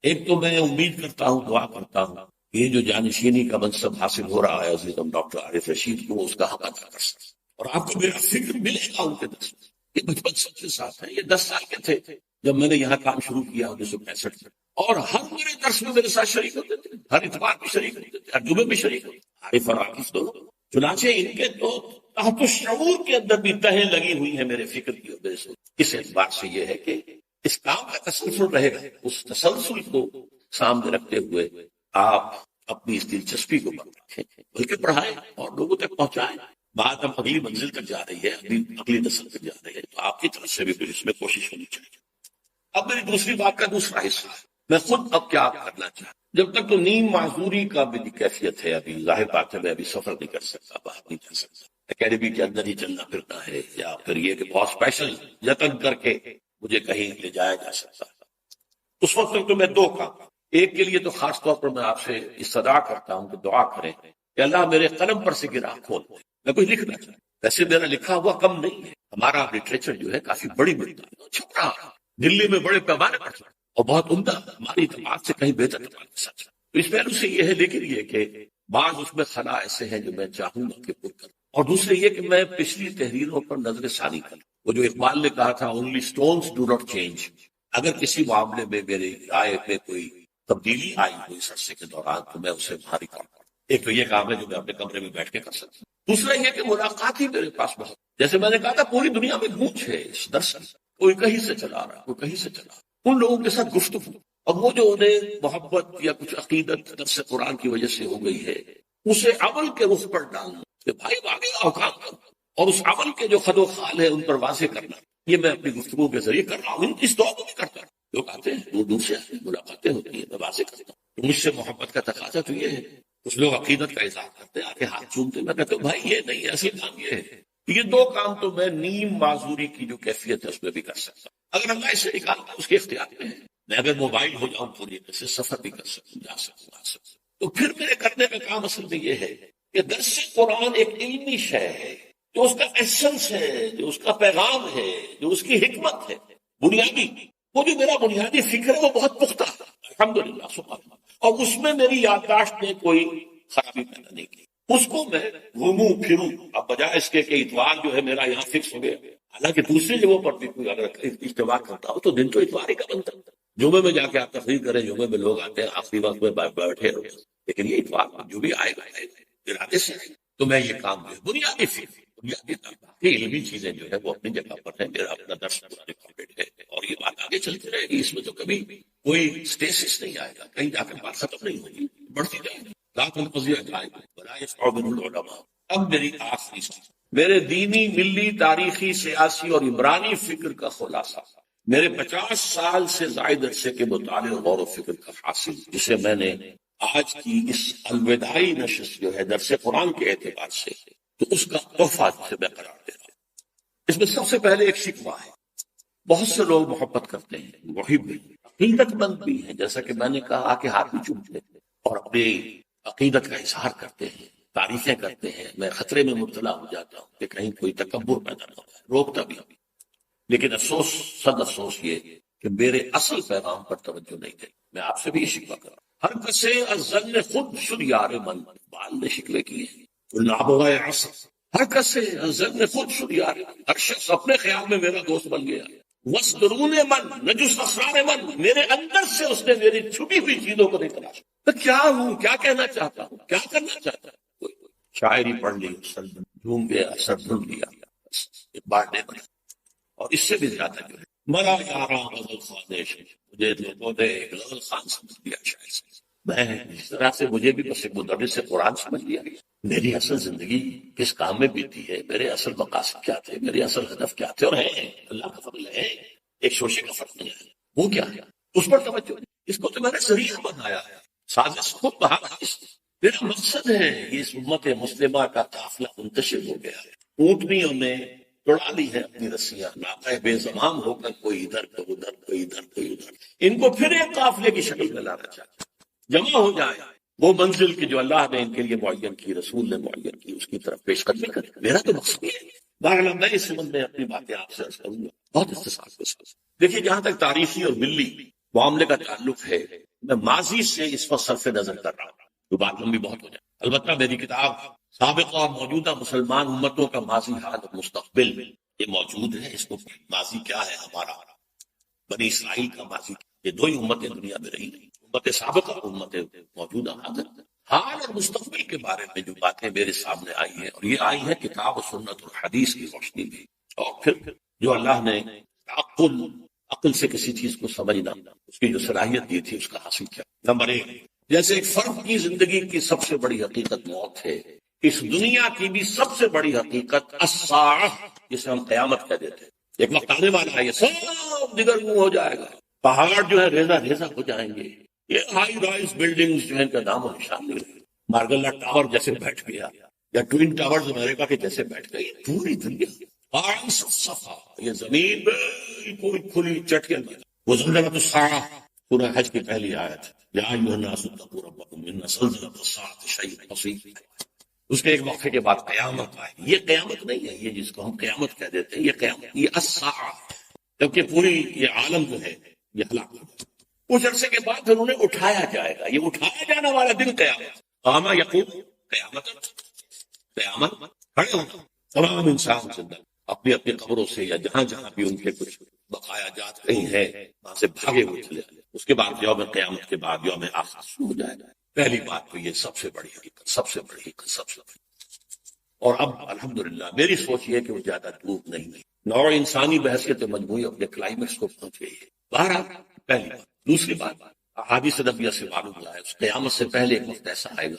ایک تو میں امید کرتا ہوں، دعا کرتا ہوں، یہ جو جانشینی کا منصب حاصل ہو رہا ہے عزیزم ڈاکٹر عارف رشید کو، اس کا حق ادا کر سکتا، اور آپ کو میرا فکر ملے گا ان کے درس میں۔ یہ بچپن سب کے ساتھ ہے، یہ 10 سال کے تھے جب میں نے یہاں کام شروع کیا 1965 میں، اور ہر میرے درس میں میرے ساتھ شریک ہوتے تھے، ہر اتوار میں شریک ہوتے تھے، ہر جمعے میں شریک ہوتے تھے، عارف اور عاکف دونوں۔ چنانچہ ان کے تو تحت الشعور کے اندر بھی تہیں لگی ہوئی ہیں میرے فکر کی اور میرے سوچ۔ اس اعتبار سے یہ ہے کہ اس کام کا تسلسل رہے گا، اس تسلسل کو سامنے رکھتے ہوئے آپ اپنی اس دلچسپی کو بند رکھیں، بلکہ پڑھائیں اور لوگوں تک پہنچائیں۔ بات اب اگلی منزل تک جا رہی ہے، اگلی نسل تک جا رہی ہے، تو آپ کی طرف سے بھی اس میں کوشش ہونی چاہیے۔ اب میری دوسری بات کا دوسرا حصہ ہے، میں خود اب کیا کرنا چاہتا۔ جب تک تو نیم معذوری کا بھی کیفیت ہے، ابھی ظاہر بات ہے میں ابھی سفر نہیں کر سکتا، باہر نہیں جا سکتا، اکیڈمی کے اندر ہی چلنا پھرنا ہے، یا پھر یہ کہ بہت اسپیشل یتن کر کے مجھے کہیں لے جایا جا سکتا ہے۔ اس وقت تک تو میں 2 کام، ایک کے لیے تو خاص طور پر میں آپ سے استدعا کرتا ہوں کہ دعا کریں کہ اللہ میرے قلم پر سے گرا کھول دے، میں کچھ لکھنا چاہتا ہوں۔ ویسے میرا لکھا ہوا کم نہیں ہے، ہمارا لٹریچر جو ہے کافی بڑی مقدار چھپ رہا ہے، دلی میں بڑے پیمانے پر چھپا اور بہت عمدہ، ہماری اعتماد سے کہیں بہتر کے ساتھ۔ تو اس پہلو سے یہ ہے، لیکن یہ کہ بعض اس میں خلا ایسے ہیں جو میں چاہوں گا کہ پر کروں، اور دوسرے یہ کہ میں پچھلی تحریروں پر نظر ثانی کروں۔ وہ جو اقبال نے کہا تھا، only stones do not change، اگر کسی معاملے میں میری رائے میں کوئی تبدیلی آئی ہوئی اس عرصے کے دوران تو میں اسے وہاں ریکارڈ کروں. ایک تو یہ کام ہے جو میں اپنے کمرے میں بیٹھ کے کر سکتا ہوں. دوسرا یہ کہ ملاقات ہی میرے پاس بہت، جیسے میں نے کہا تھا پوری دنیا میں گونج ہے اس درس کی، کوئی کہیں سے چلا رہا، کوئی کہیں سے چلا رہا. ان لوگوں کے ساتھ گفتگو، اب وہ جو انہیں محبت یا کچھ عقیدت درس قرآن کی وجہ سے ہو گئی ہے، اسے عمل کے رخ پر ڈالنا کہ بھائی آگے اوقات کرو، اور اس عمل کے جو خد و خال ہے ان پر واضح کرنا. یہ میں اپنی گفتگو کے ذریعے کر رہا ہوں. اس دور کو بھی کرتا ہوں. لوگ آتے ہیں دور دور سے آتے ہیں، ملاقاتیں ہوتی ہیں، میں واضح کرتا ہوں. مجھ سے محبت کا تقاضا تو یہ ہے. کچھ لوگ عقیدت کا اظہار کرتے ہیں، آگے ہاتھ چومتے ہیں، میں کہتا ہوں بھائی یہ نہیں، اصل کام یہ ہے. یہ دو کام تو میں نیم معذوری کی جو کیفیت ہے اس میں بھی کر سکتا ہوں. اگر اللہ اسے نکالتا اس کے اختیار میں ہے. میں اگر موبائل ہو جاؤں پوری طرح سے سفر بھی کر سکوں، جا سکوں، آ سکوں. تو پھر میرے کرنے کا کام اصل میں یہ ہے کہ درس قرآن ایک علمی شے ہے، جو اس کا ایسنس ہے، جو اس کا پیغام ہے، جو اس کی حکمت ہے بنیادی. وہ جو میرا بنیادی فکر ہے وہ بہت پختہ ہے الحمدللہ سبحان اللہ، اور اس میں میری یادداشت نے کوئی خرابی پیدا نہیں کی. اس کو میں گھوموں پھروں، اب بجائے اس کے کہ اتوار جو ہے میرا یہاں فکس ہو گیا، حالانکہ دوسری جگہوں پر بھی کوئی اگر اجتماع کرتا ہو تو دن تو اتوار ہی کا بنتا ہے. جمعے میں جا کے آپ تقریر کریں، جمعے میں لوگ آتے ہیں، آخری وقت میں بیٹھے رہو، لیکن یہ اتوار جو بھی آئے گا ارادے سے آئے گا. تو میں یہ کام جو ہے بنیادی فکر، بنیادی باقی علمی چیزیں جو ہے وہ اپنی جگہ پر ہے. میرا اپنا درس پورا ریکارڈڈ ہے اور یہ بات آگے چلتی رہے گی. اس میں تو کبھی کوئی سٹیسس نہیں آئے گا، کہیں جا کر بات ختم نہیں ہوگی، بڑھتی جائے گی. ذات القضیہ جائے گا برائے صعود العلماء. اب میری آخری چیز، میرے دینی، ملی، تاریخی، سیاسی اور عمرانی فکر کا خلاصہ، میرے 50 سال سے زائد عرصے کے مطالعے اور غور و فکر کا حاصل، جسے میں نے آج کی اس الوداعی نشست جو ہے درس قرآن کے اعتبار سے، تو اس کا تحفہ جسے میں قرار دے رہا ہوں. اس میں سب سے پہلے ایک شکوہ ہے. بہت سے لوگ محبت کرتے ہیں، محب بھی، عقیدت مند بھی ہیں، جیسا کہ میں نے کہا کہ ہاتھ بھی چومتے ہیں اور اپنی عقیدت کا اظہار کرتے ہیں، تعریفیں کرتے ہیں. میں خطرے میں مبتلا ہو جاتا ہوں کہ کہیں کوئی تکبر پیدا نہ ہو جائے، روکتا بھی. لیکن افسوس، صد افسوس یہ کہ میرے اصل پیغام پر توجہ نہیں دے. میں آپ سے بھی یہ شکوہ کر رہا ہوں. ہر کسے الظن خود شد یار من، بال نے شکوے کیے ہیں. ہر کسے الظن خود شد یار من، ہر شخص اپنے خیال میں میرا دوست بن گیا. وَاسْدُرُونِ من نجس اسرار من، میرے اندر سے اس نے میری چھپی ہوئی چیزوں کو نہیں تلاش. تو کیا ہوں، کیا کہنا چاہتا ہوں، کیا کرنا چاہتا ہوں. شاعری پڑھ لی، سر جھوم گیا، سر دھل لیا، ایک بار نہیں بنا. اور اس سے بھی زیادہ جو ہے مرا یاراں غزل خانش، مجھے لوگوں نے غزل خان سمجھ لیا. شاید میں اس طرح سے مجھے بھی بس ایک مدرس سے قرآن سمجھ لیا. میری اصل زندگی کس کام میں بیتی ہے، میرے اصل مقاصد کیا تھے، میرے اصل ہدف کیا تھے، اور ہیں اللہ کا فضل ہے، ایک شوشے کا فرق نہیں ہے. وہ کیا ہے اس پر توجہ نہیں. اس کو تو میں نے ذریعہ بنایا ہے، سازش خود بہار. میرا مقصد ہے یہ اس امت مسلمہ کا قافلہ منتشر ہو گیا ہے. اونٹنیوں نے توڑا لی ہے اپنی رسیاں، ناقہ بے زمام ہو کر کوئی ادھر تو ادھر، کوئی ادھر کوئی ادھر. ان کو پھر ایک قافلے کی شکل میں لانا چاہتا، جمع ہو جائے وہ منزل کی جو اللہ نے ان کے لیے معین کی، رسول نے معین کی، اس کی طرف پیش قدمی کرے. میرا تو مقصد یہ ہے. بہرحال میں اس سبب میں اپنی باتیں آپ سے عرض کروں گا بہت اختصار کے ساتھ. دیکھیے جہاں تک تاریخی اور ملی معاملے کا تعلق ہے، میں ماضی سے اس وقت صرف نظر کر رہا ہوں، تو بات لمبی بہت ہو جائے. البتہ میری کتاب سابقہ اور موجودہ مسلمان امتوں کا ماضی، حال اور مستقبل یہ موجود ہے. اس کو ماضی کیا ہے ہمارا، بنی اسرائیل کا ماضی، یہ دو ہی امتیں دنیا میں رہی، امت سابقہ اور امت موجودہ. حال اور مستقبل کے بارے میں جو باتیں میرے سامنے آئی ہیں، اور یہ آئی ہے کتاب و سنت اور حدیث کی روشنی میں، اور پھر جو اللہ نے عقل سے کسی چیز کو سمجھنا، اس کی جو صلاحیت دی تھی اس کا حاصل کیا. نمبر 1، جیسے ایک فرد کی زندگی کی سب سے بڑی حقیقت موت ہے، اس دنیا کی بھی سب سے بڑی حقیقت الساعہ، جسے ہم قیامت کہہ دیتے ہیں. ایک وقت آنے والا ہے، یہ سب دیگر ہو جائے گا، پہاڑ جو ہے ریزہ ریزہ ہو جائیں گے، یہ ہائی رائز بلڈنگز جو ہے ان کا نام و نشان نہیں رہے. مارگلا ٹاور جیسے بیٹھ گیا، یا ٹوین ٹاورز امریکہ کے جیسے بیٹھ گئی، پوری دنیا صفا، یہ زمین بالکل کھلی چٹ کے اندر. وہ زلزلۃ الساعہ، سورہ حج کی پہلی آیت، یا ایھا الناس اتقوا ربکم ان زلزلۃ الساعۃ شیء عظیم. اس کے ایک وقفے کے بعد قیامت آئے. یہ قیامت نہیں ہے، یہ جس کو ہم قیامت کہہ دیتے ہیں، یہ قیامت، یہ الساعہ، جبکہ پوری یہ عالم جو ہے یہ ہلاک ہو جائے. کچھ عرصے کے بعد پھر انہیں اٹھایا جائے گا. یہ اٹھایا جانے والا دن قیامت، قام یقوم قیامت، قیامت کھڑے ہونا. تمام انسان زندہ اپنی اپنی قبروں سے یا جہاں جہاں بھی ان کے کچھ بقایا جات کہیں ہے وہاں سے بھاگے ہوئے چلے آئے. اس کے بعد یوم قیامت کے بعد یوم آخر شروع ہو جائے گا. پہلی بات تو یہ سب سے بڑی حقیقت، سب سے بڑی حقیقت، سب سے بڑی. اور اب الحمدللہ میری سوچ یہ ہے کہ وہ زیادہ دور نہیں ہے. نوع انسانی بحثیت مجموعی اپنے کلائمیکس کو پہنچ گئی ہے. بہرحال پہلی بات. دوسری بات احادیث نبویہ سے معلوم ہوا ہے اس قیامت سے پہلے ایک وقت ایسا آئے گا